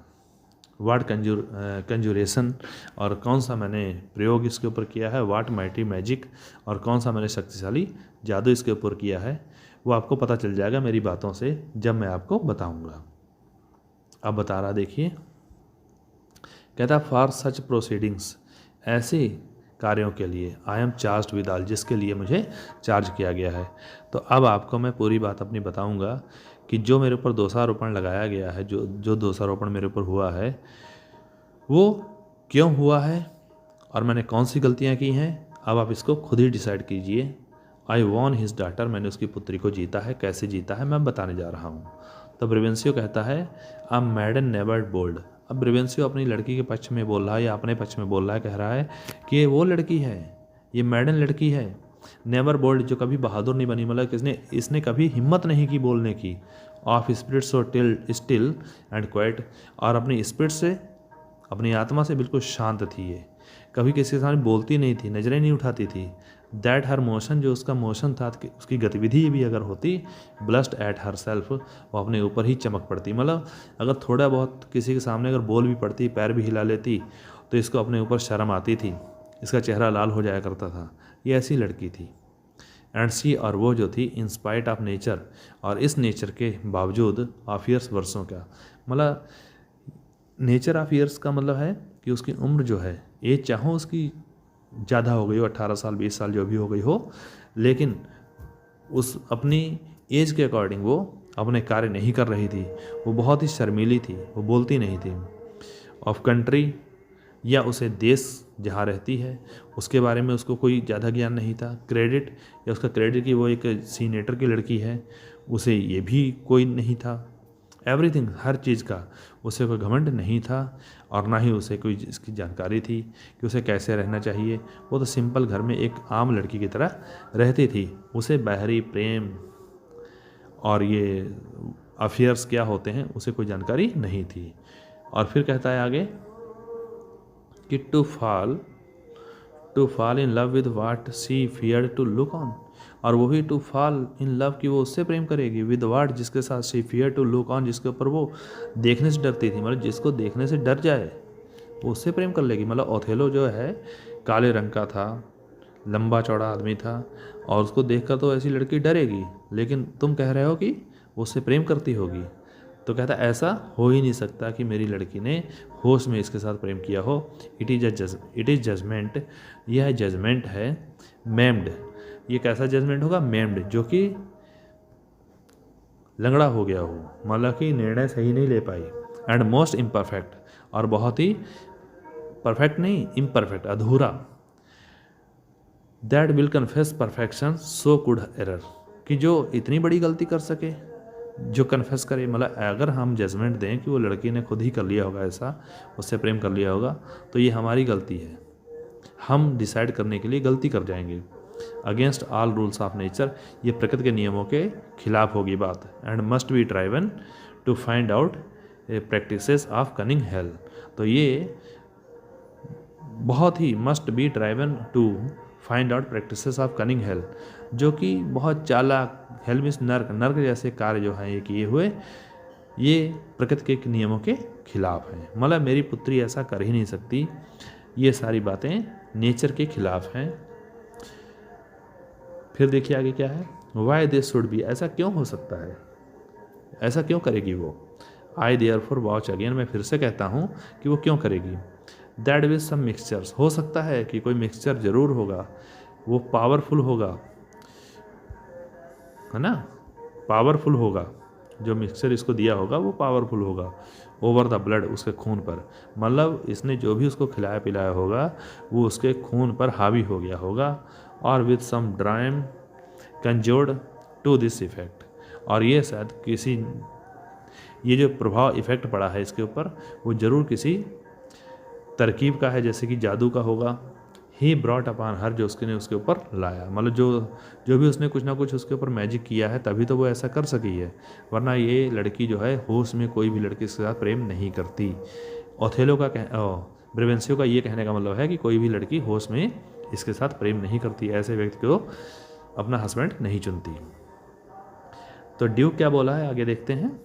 वाट कंजूरेशन और कौन सा मैंने प्रयोग इसके ऊपर किया है, वाट माइटी मैजिक, और कौन सा मैंने शक्तिशाली जादू इसके ऊपर किया है, वो आपको पता चल जाएगा मेरी बातों से जब मैं आपको बताऊंगा। अब बता रहा देखिए, कहता फॉर सच प्रोसीडिंग्स, ऐसे कार्यों के लिए I am charge with all, जिसके लिए मुझे चार्ज किया गया है। तो अब आपको मैं पूरी बात अपनी बताऊंगा कि जो मेरे ऊपर दोषारोपण लगाया गया है, जो दोषारोपण मेरे ऊपर हुआ है वो क्यों हुआ है और मैंने कौन सी गलतियां की हैं, अब आप इसको खुद ही डिसाइड कीजिए। आई वॉन हिज डाटर, मैंने उसकी पुत्री को जीता है, कैसे जीता है मैं बताने जा रहा हूँ। तो ब्रेवेंसियो कहता है अ मैडन नेवर बोल्ड, अब ब्रेवेंसियो अपनी लड़की के पक्ष में बोल रहा है या अपने पक्ष में बोल रहा है, कह रहा है कि ये वो लड़की है, ये मैडन लड़की है, नेवर बोल्ड जो कभी बहादुर नहीं बनी, मतलब इसने कभी हिम्मत नहीं की बोलने की, of spirit so still and quite, और अपनी स्पिरिट से, अपनी आत्मा से बिल्कुल शांत थी ये, कभी किसी के सामने बोलती नहीं थी, नजरें नहीं उठाती थी। दैट हर मोशन, जो उसका मोशन था, उसकी गतिविधि भी अगर होती, ब्लस्ट एट हर सेल्फ, वो अपने ऊपर ही चमक पड़ती, मतलब अगर थोड़ा बहुत किसी के सामने अगर बोल भी पड़ती, पैर भी हिला लेती, तो इसको अपने ऊपर शर्म आती थी, इसका चेहरा लाल हो जाया करता था। ये ऐसी लड़की थी। एंड सी, और वो जो थी, इन स्पाइट ऑफ नेचर, और इस नेचर के बावजूद, ऑफ ईयर्स, वर्षों का, मतलब नेचर ऑफ ईयर्स का मतलब है कि उसकी उम्र जो है, एज चाहो उसकी ज़्यादा हो गई हो, 18 साल 20 साल जो भी हो गई हो, लेकिन उस अपनी एज के अकॉर्डिंग वो अपने कार्य नहीं कर रही थी, वो बहुत ही शर्मीली थी, वो बोलती नहीं थी। ऑफ कंट्री, या उसे देश जहाँ रहती है उसके बारे में उसको कोई ज़्यादा ज्ञान नहीं था। क्रेडिट, या उसका क्रेडिट कि वो एक सीनेटर की लड़की है, उसे ये भी कोई नहीं था। एवरीथिंग, हर चीज़ का उसे कोई घमंड नहीं था, और ना ही उसे कोई इसकी जानकारी थी कि उसे कैसे रहना चाहिए। वो तो सिंपल घर में एक आम लड़की की तरह रहती थी, उसे बाहरी प्रेम और ये अफेयर्स क्या होते हैं उसे कोई जानकारी नहीं थी। और फिर कहता है आगे कि to fall in love with what she fear to look on, और वो भी टू फॉल इन लव की वो उससे प्रेम करेगी, विद वाट जिसके साथ सी फियर टू लुक ऑन, जिसके ऊपर वो देखने से डरती थी, मतलब जिसको देखने से डर जाए वो उससे प्रेम कर लेगी। मतलब ओथेलो जो है काले रंग का था, लंबा चौड़ा आदमी था, और उसको देखकर तो ऐसी लड़की डरेगी, लेकिन तुम कह रहे हो कि वो उससे प्रेम करती होगी। तो कहता ऐसा हो ही नहीं सकता कि मेरी लड़की ने होश में इसके साथ प्रेम किया हो। इट इज़ जजमेंट, यह जजमेंट है। मेम्ड, ये कैसा जजमेंट होगा? मेम्ड, जो कि लंगड़ा हो गया हो, मतलब कि निर्णय सही नहीं ले पाई। एंड मोस्ट इम्परफेक्ट, और बहुत ही परफेक्ट नहीं, इम्परफेक्ट, अधूरा। That will confess perfection so could error, कि जो इतनी बड़ी गलती कर सके, जो कन्फेस करे, मतलब अगर हम जजमेंट दें कि वो लड़की ने खुद ही कर लिया होगा ऐसा, उससे प्रेम कर लिया होगा, तो ये हमारी गलती है, हम डिसाइड करने के लिए गलती कर जाएंगे। Against all rules of nature, ये प्रकृति के नियमों के खिलाफ होगी बात। And must be driven to find out practices of cunning hell, तो ये बहुत ही must be driven to find out practices of cunning hell, जो कि बहुत चालाक, हेल मीन्स नर्क, नर्क जैसे कार्य जो हैं ये किए हुए, ये प्रकृति के नियमों के खिलाफ हैं। मतलब मेरी पुत्री ऐसा कर ही नहीं सकती, ये सारी बातें नेचर के खिलाफ हैं। फिर देखिए आगे क्या है, वाई दिस शुड बी, ऐसा क्यों हो सकता है, ऐसा क्यों करेगी वो। I therefore vouch again, मैं फिर से कहता हूँ कि वो क्यों करेगी। दैट विज सम मिक्सचर्स, हो सकता है कि कोई मिक्सचर जरूर होगा, वो पावरफुल होगा, है ना, पावरफुल होगा, जो मिक्सचर इसको दिया होगा वो पावरफुल होगा ओवर द ब्लड, उसके खून पर। मतलब इसने जो भी उसको खिलाया पिलाया होगा वो उसके खून पर हावी हो गया होगा। और with some dram conjured to this effect, और ये शायद किसी, ये जो प्रभाव इफेक्ट पड़ा है इसके ऊपर वो ज़रूर किसी तरकीब का है, जैसे कि जादू का होगा। ही ब्रॉट अपॉन हर, जो उसके ने उसके ऊपर लाया, मतलब जो भी उसने कुछ ना कुछ उसके ऊपर मैजिक किया है तभी तो वो ऐसा कर सकी है, वरना ये लड़की जो है होश में कोई भी लड़की के साथ प्रेम नहीं करती। ओथेलो का ब्रेवेंसियो का ये कहने का मतलब है कि कोई भी लड़की होश में इसके साथ प्रेम नहीं करती, ऐसे व्यक्ति को अपना हस्बैंड नहीं चुनती। तो ड्यूक क्या बोला है आगे देखते हैं।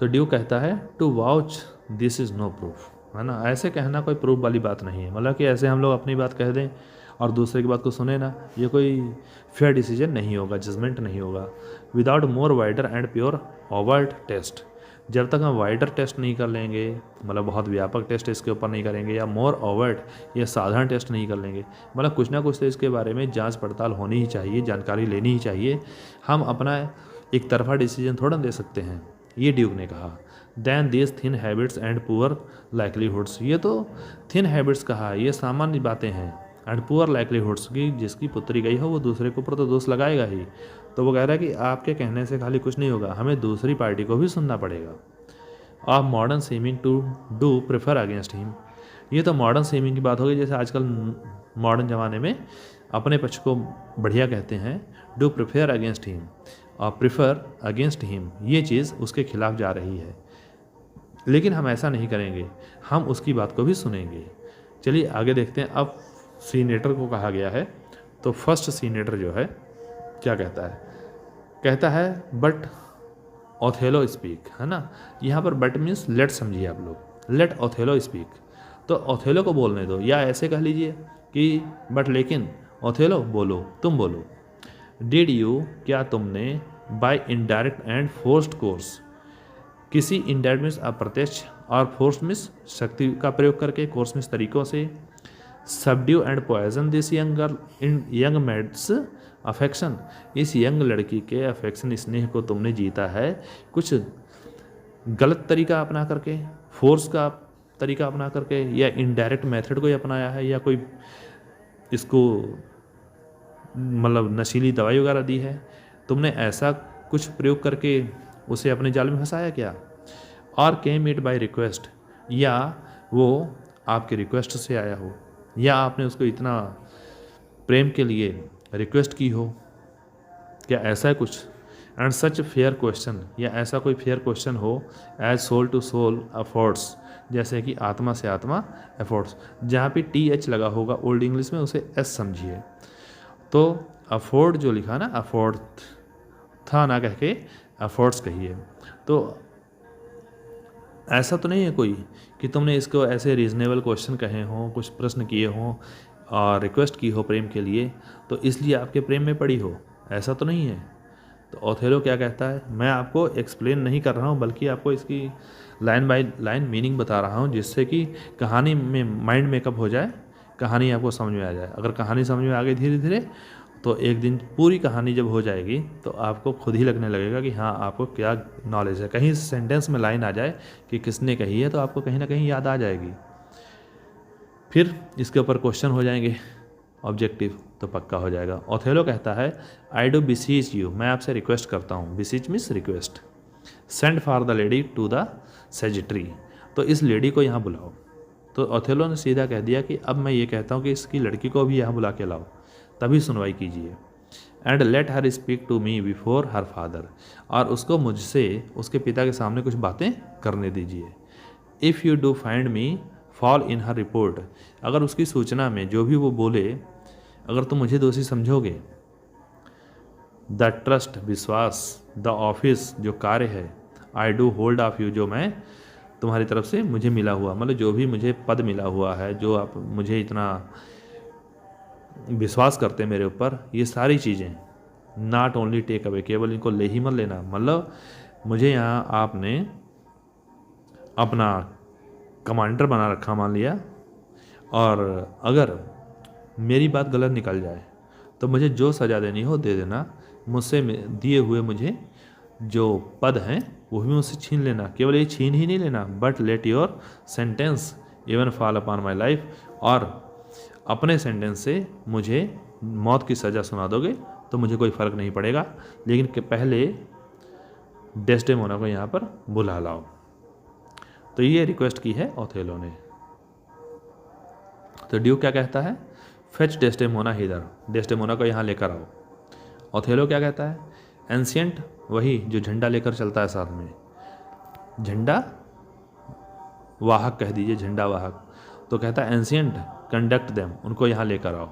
तो ड्यूक कहता है to vouch this is no proof, है ना, ऐसे कहना कोई प्रूफ वाली बात नहीं है, मतलब कि ऐसे हम लोग अपनी बात कह दें और दूसरे की बात को सुने ना, ये कोई फेयर डिसीजन नहीं होगा, जजमेंट नहीं होगा। Without more wider and pure overt test, जब तक हम वाइडर टेस्ट नहीं कर लेंगे, मतलब बहुत व्यापक टेस्ट इसके ऊपर नहीं करेंगे, या मोर ओवर्ट या साधारण टेस्ट नहीं कर लेंगे, मतलब कुछ ना कुछ तो इसके बारे में जांच पड़ताल होनी ही चाहिए, जानकारी लेनी ही चाहिए। हम अपना एक तरफा डिसीजन थोड़ा दे सकते हैं, ये ड्यूक ने कहा। Than this thin habits and poor likelihoods, ये तो थिन हैबिट्स कहा, ये सामान्य बातें हैं, एंड पुअर लाइकलीहुड्स की, जिसकी पुत्री गई हो वो दूसरे के ऊपर तो दोष लगाएगा ही। तो वो कह रहा है कि आपके कहने से खाली कुछ नहीं होगा, हमें दूसरी पार्टी को भी सुनना पड़ेगा। आप modern seeming to do prefer against him, ये तो मॉडर्न सीमिंग की बात होगी, जैसे आजकल मॉडर्न ज़माने में अपने पक्ष को बढ़िया कहते हैं, डू प्रेफर अगेंस्ट हिम, और प्रेफर अगेंस्ट हिम ये चीज़ उसके खिलाफ जा रही है, लेकिन हम ऐसा नहीं करेंगे, हम उसकी बात को भी सुनेंगे। चलिए आगे देखते हैं। अब सीनेटर को कहा गया है, तो फर्स्ट सीनेटर जो है क्या कहता है, कहता है बट ओथेलो स्पीक, है ना, यहाँ पर बट मीन्स लेट समझिए आप लोग, लेट ओथेलो स्पीक, तो ओथेलो को बोलने दो, या ऐसे कह लीजिए कि बट लेकिन ओथेलो बोलो, तुम बोलो। डिड यू, क्या तुमने, by indirect and forced course, किसी इनडायरेक्ट मीन्स अप्रत्यक्ष और फोर्स मीन्स शक्ति का प्रयोग करके, कोर्स मीन्स तरीकों से, subdue and poison this young girl in young maid's affection, इस यंग लड़की के अफेक्शन स्नेह को तुमने जीता है कुछ गलत तरीका अपना करके, फोर्स का तरीका अपना करके, या इनडायरेक्ट मेथड को ही अपनाया है, या कोई इसको मतलब नशीली दवाई वगैरह दी है, तुमने ऐसा कुछ प्रयोग करके उसे अपने जाल में फंसाया क्या। और केम इट बाय रिक्वेस्ट, या वो आपके रिक्वेस्ट से आया हो, या आपने उसको इतना प्रेम के लिए रिक्वेस्ट की हो, क्या ऐसा है कुछ। एंड सच फेयर क्वेश्चन, या ऐसा कोई फेयर क्वेश्चन हो, as soul to soul affords, जैसे कि आत्मा से आत्मा एफोर्ड्स, जहाँ पे TH लगा होगा ओल्ड इंग्लिश में उसे S समझिए। तो अफोर्ड जो लिखा ना, अफोर्ड था ना कह के अफोर्ड्स कहिए। तो ऐसा तो नहीं है कोई कि तुमने इसको ऐसे रीजनेबल क्वेश्चन कहे हों, कुछ प्रश्न किए हों और रिक्वेस्ट की हो प्रेम के लिए, तो इसलिए आपके प्रेम में पड़ी हो, ऐसा तो नहीं है। तो ओथेलो क्या कहता है, मैं आपको एक्सप्लेन नहीं कर रहा हूँ, बल्कि आपको इसकी लाइन बाय लाइन मीनिंग बता रहा हूँ, जिससे कि कहानी में माइंड मेकअप हो जाए, कहानी आपको समझ में आ जाए। अगर कहानी समझ में आ गई धीरे धीरे, तो एक दिन पूरी कहानी जब हो जाएगी तो आपको खुद ही लगने लगेगा कि हाँ आपको क्या नॉलेज है। कहीं सेंटेंस में लाइन आ जाए कि किसने कही है, तो आपको कहीं ना कहीं याद आ जाएगी। फिर इसके ऊपर क्वेश्चन हो जाएंगे, ऑब्जेक्टिव, तो पक्का हो जाएगा। ओथेलो कहता है आई डू बिसीच यू, मैं आपसे रिक्वेस्ट करता हूँ, beseech means request, send for the lady to the Sagittary, तो इस लेडी को यहाँ बुलाओ। तो ओथेलो ने सीधा कह दिया कि अब मैं ये कहता हूँ कि इसकी लड़की को भी यहाँ बुला के लाओ, तभी सुनवाई कीजिए। And let her speak to me before her father, और उसको मुझसे उसके पिता के सामने कुछ बातें करने दीजिए। If you do find me fall in her report, अगर उसकी सूचना में जो भी वो बोले अगर तुम मुझे दोषी समझोगे, द ट्रस्ट विश्वास, द ऑफिस जो कार्य है, I do hold of you जो मैं तुम्हारी तरफ से मुझे मिला हुआ, मतलब जो भी मुझे पद मिला हुआ है, जो आप मुझे इतना विश्वास करते हैं मेरे ऊपर, ये सारी चीज़ें नॉट ओनली टेक अवे, केवल इनको ले ही मत लेना, मतलब मुझे यहाँ आपने अपना कमांडर बना रखा मान लिया, और अगर मेरी बात गलत निकल जाए तो मुझे जो सज़ा देनी हो दे देना, मुझसे दिए हुए मुझे जो पद हैं वो भी मुझसे छीन लेना, केवल ये छीन ही नहीं लेना, but let your sentence even fall upon my life, और अपने सेंटेंस से मुझे मौत की सज़ा सुना दोगे तो मुझे कोई फ़र्क नहीं पड़ेगा, लेकिन कि पहले डेस्डेमोना को यहाँ पर बुला लाओ। तो ये रिक्वेस्ट की है ओथेलो ने। तो ड्यूक क्या कहता है, फेच डेस्डेमोना हिदर, डेस्डेमोना को यहाँ लेकर आओ। ओथेलो क्या कहता है, एंशियंट, वही जो झंडा लेकर चलता है साथ में, झंडा वाहक कह दीजिए, झंडा वाहक। तो कहता है एंशियंट कंडक्ट देम, उनको यहाँ लेकर आओ,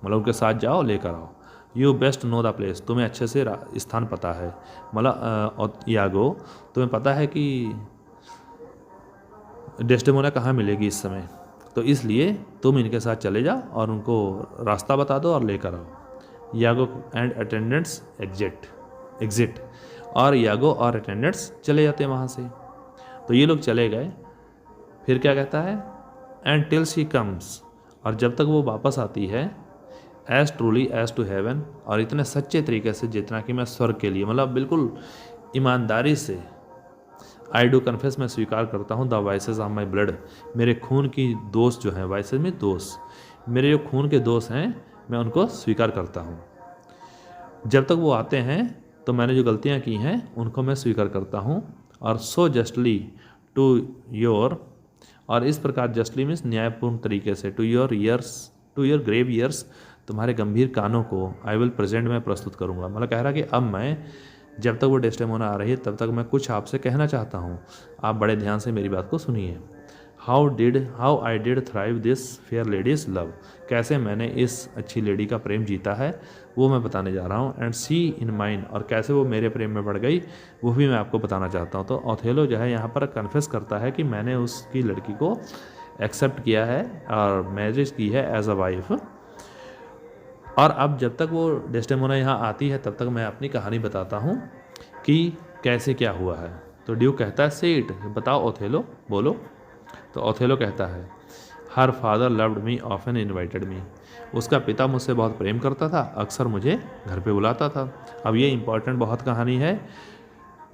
मतलब उनके साथ जाओ, लेकर आओ। You best know the place, तुम्हें अच्छे से स्थान पता है, मतलब यागो तुम्हें पता है कि डेस्डेमोना कहाँ मिलेगी इस समय, तो इसलिए तुम इनके साथ चले जाओ और उनको रास्ता बता दो और लेकर आओ। यागो एंड अटेंडेंट्स एग्जिट, और यागो और अटेंडेंट्स चले जाते हैं वहाँ से। तो ये लोग चले गए। फिर क्या कहता है, एंड टिल शी कम्स, और जब तक वो वापस आती है, as truly as to heaven, और इतने सच्चे तरीके से जितना कि मैं स्वर्ग के लिए, मतलब बिल्कुल ईमानदारी से, आई डू कन्फेस, मैं स्वीकार करता हूँ, the vices of my blood, मेरे खून की दोष जो हैं, वाइसेस में दोष, मेरे जो खून के दोष हैं मैं उनको स्वीकार करता हूँ। जब तक वो आते हैं तो मैंने जो गलतियाँ की हैं उनको मैं स्वीकार करता हूँ, और सो जस्टली टू योर, और इस प्रकार जस्टली मीन्स न्यायपूर्ण तरीके से, टू योर ग्रेव ईयर्स, तुम्हारे गंभीर कानों को आई विल प्रेजेंट, मैं प्रस्तुत करूँगा। मतलब कह रहा कि अब मैं, जब तक वो डेस्डेमोना आ रही है तब तक मैं कुछ आपसे कहना चाहता हूँ, आप बड़े ध्यान से मेरी बात को सुनिए। How I did thrive this fair ladies love, कैसे मैंने इस अच्छी लेडी का प्रेम जीता है वो मैं बताने जा रहा हूँ। एंड सी इन माइन, और कैसे वो मेरे प्रेम में बढ़ गई वो भी मैं आपको बताना चाहता हूँ। तो ओथेलो जो है यहाँ पर कन्फेस करता है कि मैंने उसकी लड़की को एक्सेप्ट किया है और मैरिज की है एज अ वाइफ, और अब जब तक वो डेस्डेमोना यहाँ आती है तब तक मैं अपनी कहानी बताता हूँ कि कैसे क्या हुआ है। तो ड्यूक कहता है, से इट, बताओ ओथेलो, बोलो। तो ओथेलो कहता है, her father loved me often invited मी, उसका पिता मुझसे बहुत प्रेम करता था, अक्सर मुझे घर पे बुलाता था। अब ये इंपॉर्टेंट बहुत कहानी है,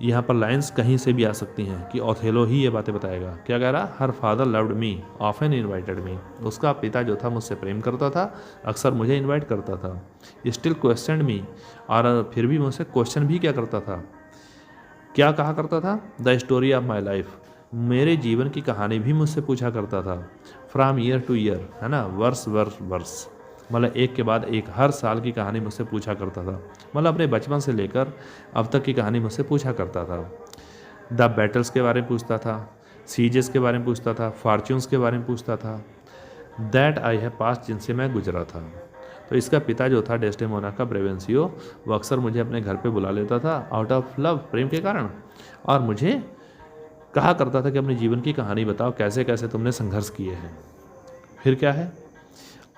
यहाँ पर लाइंस कहीं से भी आ सकती हैं कि ओथेलो ही ये बातें बताएगा। क्या कह रहा, her father loved me often invited मी, उसका पिता जो था मुझसे प्रेम करता था, अक्सर मुझे इन्वाइट करता था। स्टिल क्वेश्चन मी, और फिर भी मुझसे क्वेश्चन भी क्या करता था, क्या कहा करता था, the story of my life, मेरे जीवन की कहानी भी मुझसे पूछा करता था। फ्रॉम ईयर टू ईयर, है ना, वर्ष, मतलब एक के बाद एक हर साल की कहानी मुझसे पूछा करता था, मतलब अपने बचपन से लेकर अब तक की कहानी मुझसे पूछा करता था। द बैटल्स के बारे में पूछता था, सीजेस के बारे में पूछता था, फॉर्च्यून्स के बारे में पूछता था, दैट आई है पास्ट, जिनसे मैं गुजरा था। तो इसका पिता जो था डेस्डेमोना का ब्रेवेंसियो, वो अक्सर मुझे अपने घर पे बुला लेता था आउट ऑफ लव, प्रेम के कारण, और मुझे कहा करता था कि अपने जीवन की कहानी बताओ, कैसे कैसे तुमने संघर्ष किए हैं। फिर क्या है,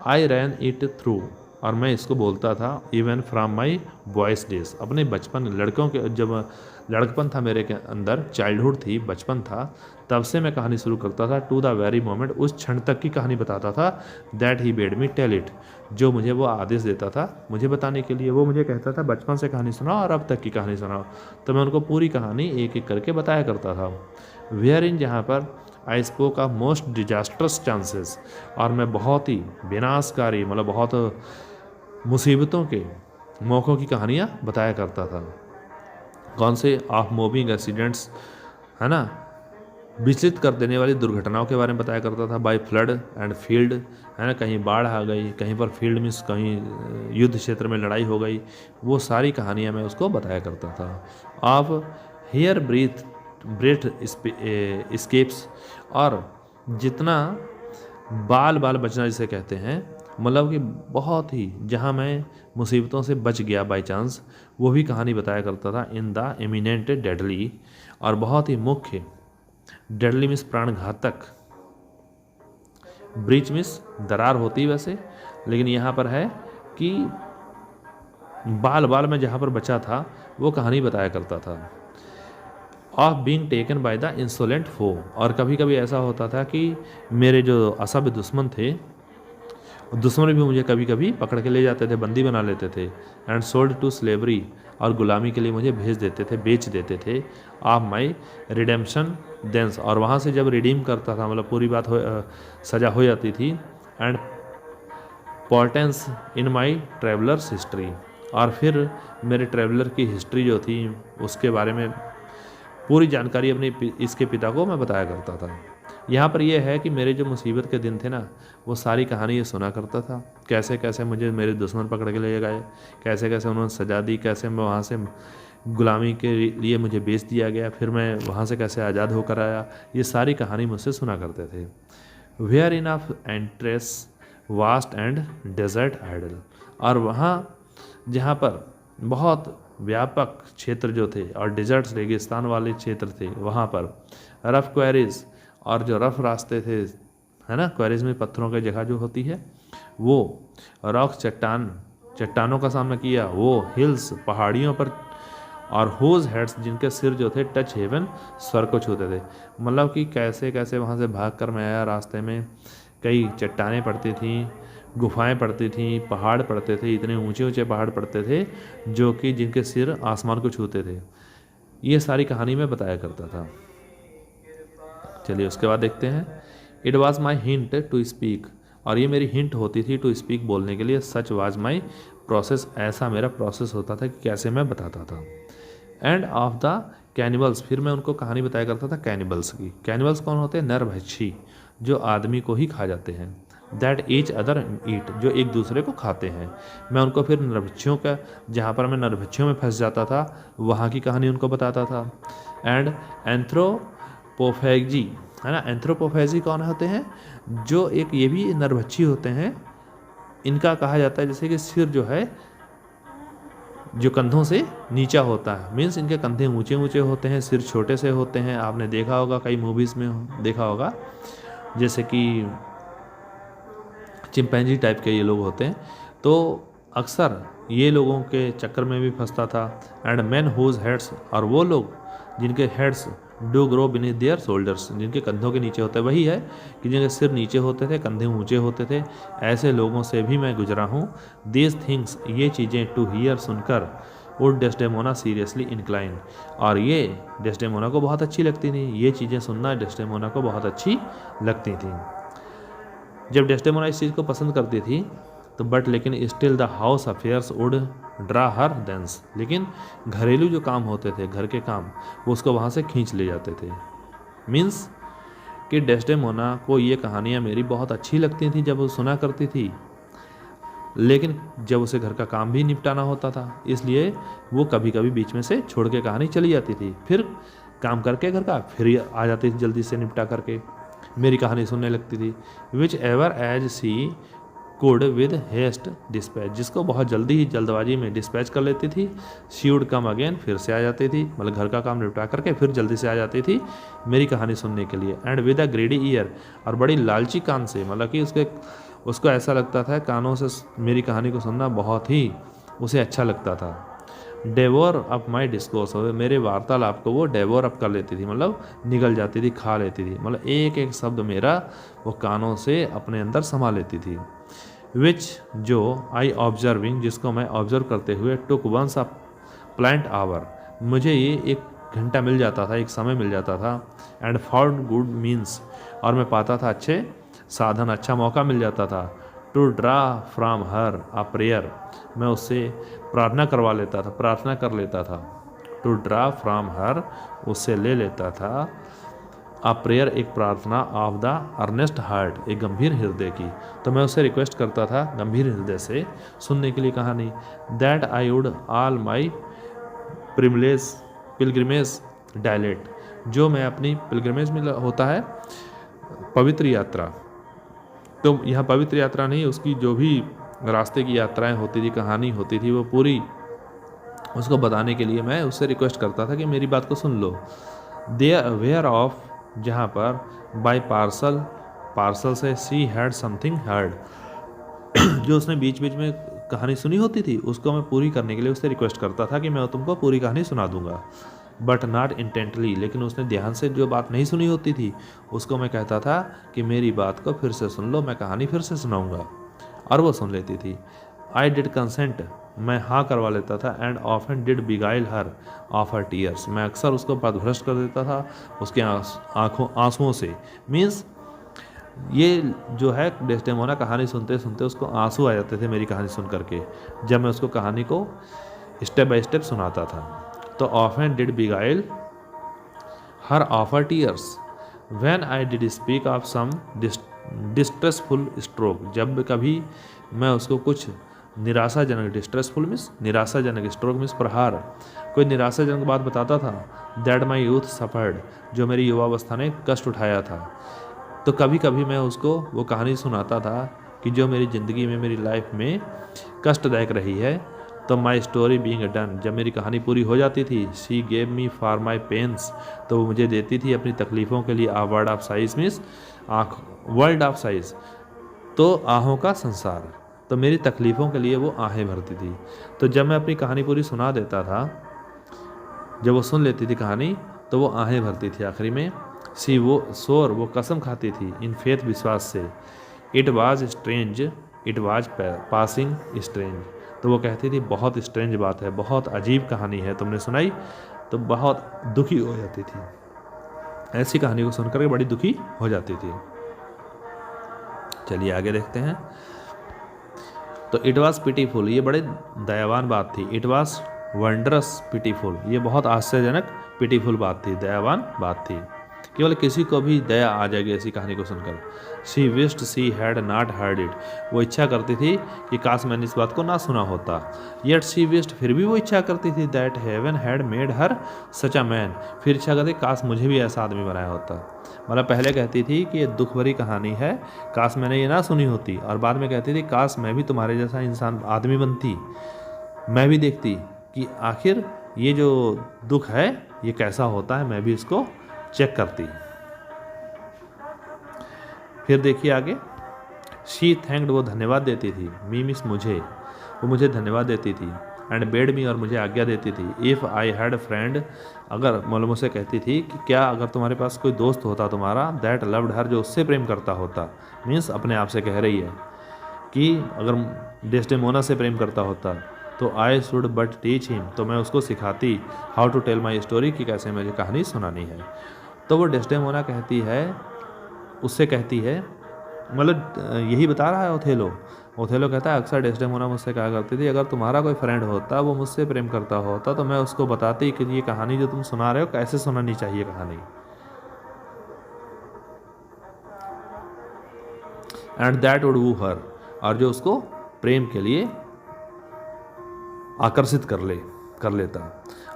आई रैन इट थ्रू, और मैं इसको बोलता था, even from my boys days, अपने बचपन, लड़कों के, जब लड़कपन था मेरे के अंदर, चाइल्डहुड थी, बचपन था, तब से मैं कहानी शुरू करता था, टू द वेरी मोमेंट, उस क्षण तक की कहानी बताता था, that he bade me tell it, जो मुझे वो आदेश देता था मुझे बताने के लिए। वो मुझे कहता था बचपन से कहानी सुनाओ और अब तक की कहानी सुनाओ, तो मैं उनको पूरी कहानी एक एक करके बताया करता था। वेयर इन, जहाँ पर I spoke of most disasters chances, और मैं बहुत ही विनाशकारी, मतलब बहुत मुसीबतों के मौक़ों की कहानियाँ बताया करता था। कौन से, ऑफ मूविंग एक्सीडेंट्स, है ना, विचलित कर देने वाली दुर्घटनाओं के बारे में बताया करता था, बाय फ्लड एंड फील्ड, है ना, कहीं बाढ़ आ गई, कहीं पर फील्ड में, कहीं युद्ध क्षेत्र में लड़ाई हो गई, वो सारी कहानियाँ मैं उसको बताया करता था। ऑफ हेयर ब्रेथ स्केप्स, और जितना बाल बचना जिसे कहते हैं, मतलब कि बहुत ही, जहाँ मैं मुसीबतों से बच गया बाय चांस, वो भी कहानी बताया करता था। इन द एमिनेंट डेडली, और बहुत ही मुख्य, डेडली मीन्स प्राणघातक, ब्रीच मीन्स दरार होती वैसे, लेकिन यहाँ पर है कि बाल में जहाँ पर बचा था वो कहानी बताया करता था। Of being taken by the insolent foe, और कभी कभी ऐसा होता था कि मेरे जो असभ्य दुश्मन थे दुश्मन भी मुझे कभी कभी पकड़ के ले जाते थे, बंदी बना लेते थे। एंड सोल्ड टू स्लेवरी, और गुलामी के लिए मुझे भेज देते थे, बेच देते थे। ऑफ माई रिडेम्पशन देंस, और वहाँ से जब रिडीम करता था, मतलब पूरी बात सजा हो जाती थी। And portance in my travellers history, और फिर मेरे ट्रेवलर की हिस्ट्री जो थी उसके बारे में पूरी जानकारी अपने इसके पिता को मैं बताया करता था। यहाँ पर यह है कि मेरे जो मुसीबत के दिन थे ना, वो सारी कहानी ये सुना करता था, कैसे कैसे मुझे मेरे दुश्मन पकड़ के ले गए, कैसे कैसे उन्होंने सजा दी, कैसे मैं वहाँ से गुलामी के लिए मुझे बेच दिया गया, फिर मैं वहाँ से कैसे आज़ाद होकर आया, ये सारी कहानी मुझसे सुना करते थे। Wherein of antres vast and desert idle, और वहाँ जहाँ पर बहुत व्यापक क्षेत्र जो थे और डिजर्ट्स रेगिस्तान वाले क्षेत्र थे, वहाँ पर रफ क्वेरीज, और जो रफ रास्ते थे, है ना, क्वेरीज में पत्थरों की जगह जो होती है वो, रॉक चट्टानों का सामना किया, वो हिल्स पहाड़ियों पर, और होज हेड्स जिनके सिर जो थे टच हेवन स्वर को छूते थे। मतलब कि कैसे कैसे वहाँ से भाग कर मैं आया, रास्ते में कई चट्टानें पड़ती थीं, गुफाएं पड़ती थीं, पहाड़ पड़ते थे, इतने ऊंचे ऊंचे पहाड़ पड़ते थे जो कि जिनके सिर आसमान को छूते थे। ये सारी कहानी में बताया करता था। चलिए उसके बाद देखते हैं। It was my hint to speak, और ये मेरी हिंट होती थी टू स्पीक, बोलने के लिए। सच वाज माई प्रोसेस, ऐसा मेरा प्रोसेस होता था कि कैसे मैं बताता था। एंड ऑफ द कैनिबल्स, फिर मैं उनको कहानी बताया करता था कैनिबल्स की। कैनिबल्स कौन होते हैं? नरभक्षी, जो आदमी को ही खा जाते हैं। दैट ईच अदर ईट, जो एक दूसरे को खाते हैं। मैं उनको फिर नरभक्षियों का, जहाँ पर मैं नरभक्षियों में फंस जाता था, वहाँ की कहानी उनको बताता था। एंड एंथ्रोपोफेजी, है ना, एंथ्रोपोफेजी कौन होते हैं? जो एक ये भी नरभक्षी होते हैं। इनका कहा जाता है जैसे कि सिर जो है जो कंधों से नीचा होता है, मीन्स इनके कंधे ऊंचे ऊंचे होते हैं, सिर छोटे से होते हैं। आपने देखा होगा, कई मूवीज़ में देखा होगा, जैसे कि चिंपैंजी टाइप के ये लोग होते हैं। तो अक्सर ये लोगों के चक्कर में भी फंसता था। एंड मैन हुज हेड्स, और वो लोग जिनके heads do grow beneath their shoulders, जिनके कंधों के नीचे होते हैं, वही है कि जिनके सिर नीचे होते थे, कंधे ऊंचे होते थे, ऐसे लोगों से भी मैं गुजरा हूँ। दीज थिंग्स, ये चीज़ें टू हियर सुनकर, वुड डेस्डेमोना सीरियसली इंक्लाइन, और ये डेस्डेमोना को बहुत अच्छी लगती थी। ये चीज़ें सुनना डेस्डेमोना को बहुत अच्छी लगती थी। जब डेस्डेमोना इस चीज़ को पसंद करती थी तो बट लेकिन still the house affairs would draw her thence, लेकिन घरेलू जो काम होते थे, घर के काम, वो उसको वहाँ से खींच ले जाते थे। मीन्स कि डेस्डेमोना को ये कहानियाँ मेरी बहुत अच्छी लगती थी जब वो सुना करती थी, लेकिन जब उसे घर का काम भी निपटाना होता था, इसलिए वो कभी कभी बीच में से छोड़ के कहानी चली जाती थी। फिर काम करके घर का फिर आ जाती थी, जल्दी से निपटा करके मेरी कहानी सुनने लगती थी। Which ever as she could with haste dispatch, जिसको बहुत जल्दी ही जल्दबाजी में डिस्पैच कर लेती थी। शी वुड कम अगेन, फिर से आ जाती थी, मतलब घर का काम निपटा करके फिर जल्दी से आ जाती थी मेरी कहानी सुनने के लिए। एंड विद अ ग्रेडी ईयर, और बड़ी लालची कान से, मतलब कि उसको ऐसा लगता था कानों से मेरी कहानी को सुनना बहुत ही उसे अच्छा लगता था। डेवोर अप माई डिस्कोर्स, मेरे वार्तालाप को वो डेवोर अप कर लेती थी, मतलब निगल जाती थी, खा लेती थी, मतलब एक एक शब्द मेरा वो कानों से अपने अंदर समा लेती थी। विच, जो आई ऑब्जर्विंग, जिसको मैं ऑब्जर्व करते हुए, टुक वंस अ प्लांट आवर, मुझे ये एक घंटा मिल जाता था, एक समय मिल जाता था। एंड फाउंड गुड मीन्स, और मैं पाता था अच्छे साधन, अच्छा मौका मिल जाता था। To draw from her a prayer, मैं उससे प्रार्थना करवा लेता था, प्रार्थना कर लेता था। टू ड्रा फ्राम हर, उससे ले लेता था। अ प्रेयर, एक प्रार्थना। ऑफ द अर्नेस्ट हार्ट, एक गंभीर हृदय की। तो मैं उससे रिक्वेस्ट करता था गंभीर हृदय से सुनने के लिए कहानी। That I would all my pilgrimage dilate, जो मैं अपनी पिलग्रिमेज में होता है पवित्र यात्रा, तो यहाँ पवित्र यात्रा नहीं, उसकी जो भी रास्ते की यात्राएं होती थी, कहानी होती थी, वो पूरी उसको बताने के लिए मैं उससे रिक्वेस्ट करता था कि मेरी बात को सुन लो। देयर वेयर ऑफ, जहाँ पर बाय पार्सल से सी हैड समथिंग हर्ड, जो उसने बीच बीच में कहानी सुनी होती थी उसको मैं पूरी करने के लिए उससे रिक्वेस्ट करता था कि मैं तुमको पूरी कहानी सुना दूंगा। बट नॉट इंटेंटली, लेकिन उसने ध्यान से जो बात नहीं सुनी होती थी उसको मैं कहता था कि मेरी बात को फिर से सुन लो, मैं कहानी फिर से सुनाऊंगा। और वो सुन लेती थी। आई डिड कंसेंट, मैं हाँ करवा लेता था। And often did beguile her of her tears, मैं अक्सर उसको पथभ्रष्ट कर देता था उसके आंसुओं से। मीन्स ये जो है डेस्डेमोना कहानी सुनते सुनते उसको आंसू आ जाते थे मेरी कहानी सुन करके, जब मैं उसको कहानी को स्टेप बाय स्टेप सुनाता था। तो often did beguile her of her tears when I did speak of some distressful stroke, जब कभी मैं उसको कुछ निराशाजनक, डिस्ट्रेसफुल मीन्स निराशाजनक, स्ट्रोक मीन्स प्रहार, कोई निराशाजनक बात बताता था। दैट माई यूथ सफर्ड, जो मेरी युवावस्था ने कष्ट उठाया था। तो कभी कभी मैं उसको वो कहानी सुनाता था कि जो मेरी ज़िंदगी में, मेरी लाइफ में कष्टदायक रही है। तो माई स्टोरी बीइंग डन, जब मेरी कहानी पूरी हो जाती थी, she gave me for my pains, तो वो मुझे देती थी अपनी तकलीफ़ों के लिए। A world of sighs means आँख, वर्ल्ड ऑफ साइज तो आहों का संसार, तो मेरी तकलीफ़ों के लिए वो आहें भरती थी। तो जब मैं अपनी कहानी पूरी सुना देता था, जब वो सुन लेती थी कहानी, तो वो आहें भरती थी आखिरी में। सी वो सोर, वो कसम खाती थी, इन फेथ, विश्वास से। It was strange, it was passing strange, तो वो कहती थी बहुत स्ट्रेंज बात है, बहुत अजीब कहानी है तुमने सुनाई, तो बहुत दुखी हो जाती थी। ऐसी कहानी को सुनकर के बड़ी दुखी हो जाती थी। चलिए आगे देखते हैं। तो इट वाज पिटीफुल, ये बड़े दयावान बात थी। इट वाज वंडरस पिटीफुल, ये बहुत आश्चर्यजनक पिटीफुल बात थी, दयावान बात थी। केवल किसी को भी दया आ जाएगी ऐसी कहानी को सुनकर। She wished she had not heard it, वो इच्छा करती थी कि काश मैंने इस बात को ना सुना होता। येट शी विश्ड, फिर भी वो इच्छा करती थी, that heaven had made her such a man, फिर इच्छा करती काश मुझे भी ऐसा आदमी बनाया होता। मतलब पहले कहती थी कि ये दुख भरी कहानी है, काश मैंने ये ना सुनी होती, और बाद में कहती थी काश मैं भी तुम्हारे जैसा इंसान, आदमी बनती, मैं भी देखती कि आखिर ये जो दुख है ये कैसा होता है, मैं भी इसको चेक करती। फिर देखिए आगे, शी थैंक्ड, वो धन्यवाद देती थी, मी मिस मुझे, वो मुझे धन्यवाद देती थी। एंड बेड मी, और मुझे आज्ञा देती थी। इफ़ आई हैड फ्रेंड, अगर मतलब मुझसे कहती थी कि क्या अगर तुम्हारे पास कोई दोस्त होता तुम्हारा, दैट लव्ड हर, जो उससे प्रेम करता होता, मीन्स अपने आप से कह रही है कि अगर डेस्डेमोना से प्रेम करता होता, तो I should but teach him, तो मैं उसको सिखाती how to tell my story, कि कैसे मुझे कहानी सुनानी है। तो वो डेस्डेमोना कहती है, उससे कहती है, मतलब यही बता रहा है ओथेलो। ओथेलो कहता है अक्सर डेस्डेमोना मुझसे कहा करती थी अगर तुम्हारा कोई फ्रेंड होता, वो मुझसे प्रेम करता होता, तो मैं उसको बताती कि ये कहानी जो तुम सुना रहे हो कैसे सुनानी चाहिए कहानी। एंड दैट वुड वू हर, और जो उसको प्रेम के लिए आकर्षित कर लेता।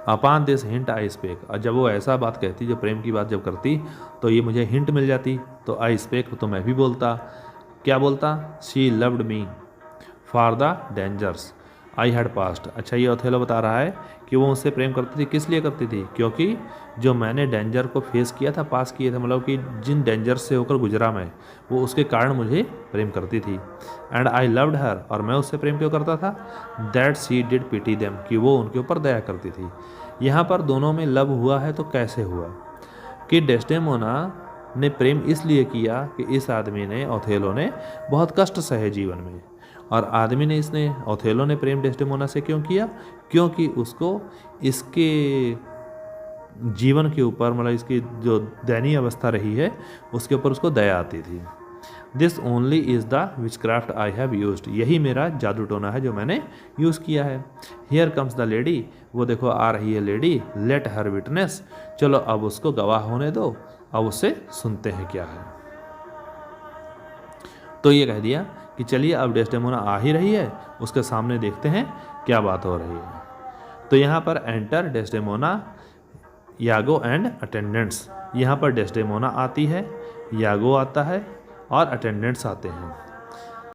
अपान दिस हिंट आई स्पेक, और जब वो ऐसा बात कहती, जो प्रेम की बात जब करती, तो ये मुझे हिंट मिल जाती, तो आई स्पेक, तो मैं भी बोलता। क्या बोलता? She loved me for the dangers I had passed. अच्छा, ये ओथेलो बता रहा है कि वो मुझसे प्रेम करती थी, किस लिए करती थी? क्योंकि जो मैंने डेंजर को फेस किया था, पास किए थे, मतलब कि जिन डेंजर से होकर गुजरा मैं, वो उसके कारण मुझे प्रेम करती थी। एंड आई लव्ड हर, और मैं उससे प्रेम क्यों करता था? That she did pity them, कि वो उनके ऊपर दया करती थी। यहाँ पर दोनों में लव हुआ है, तो कैसे हुआ? कि डेस्डेमोना ने प्रेम इसलिए किया कि इस आदमी ने, ओथेलो ने, बहुत कष्ट सहे जीवन में, और आदमी ने, इसने, ओथेलो ने प्रेम डेस्डेमोना से क्यों किया? क्योंकि उसको इसके जीवन के ऊपर, मतलब इसकी जो दयनीय अवस्था रही है उसके ऊपर उसको दया आती थी। This only is the witchcraft I have used, यही मेरा जादू टोना है जो मैंने यूज़ किया है। हियर कम्स द लेडी, वो देखो आ रही है लेडी। लेट हर विटनेस, चलो अब उसको गवाह होने दो, अब उससे सुनते हैं क्या है। तो ये कह दिया कि चलिए अब डेस्डेमोना आ ही रही है, उसके सामने देखते हैं क्या बात हो रही है। तो यहाँ पर एंटर डेस्डेमोना, यागो एंड अटेंडेंट्स, यहाँ पर डेस्डेमोना आती है, यागो आता है और अटेंडेंट्स आते हैं।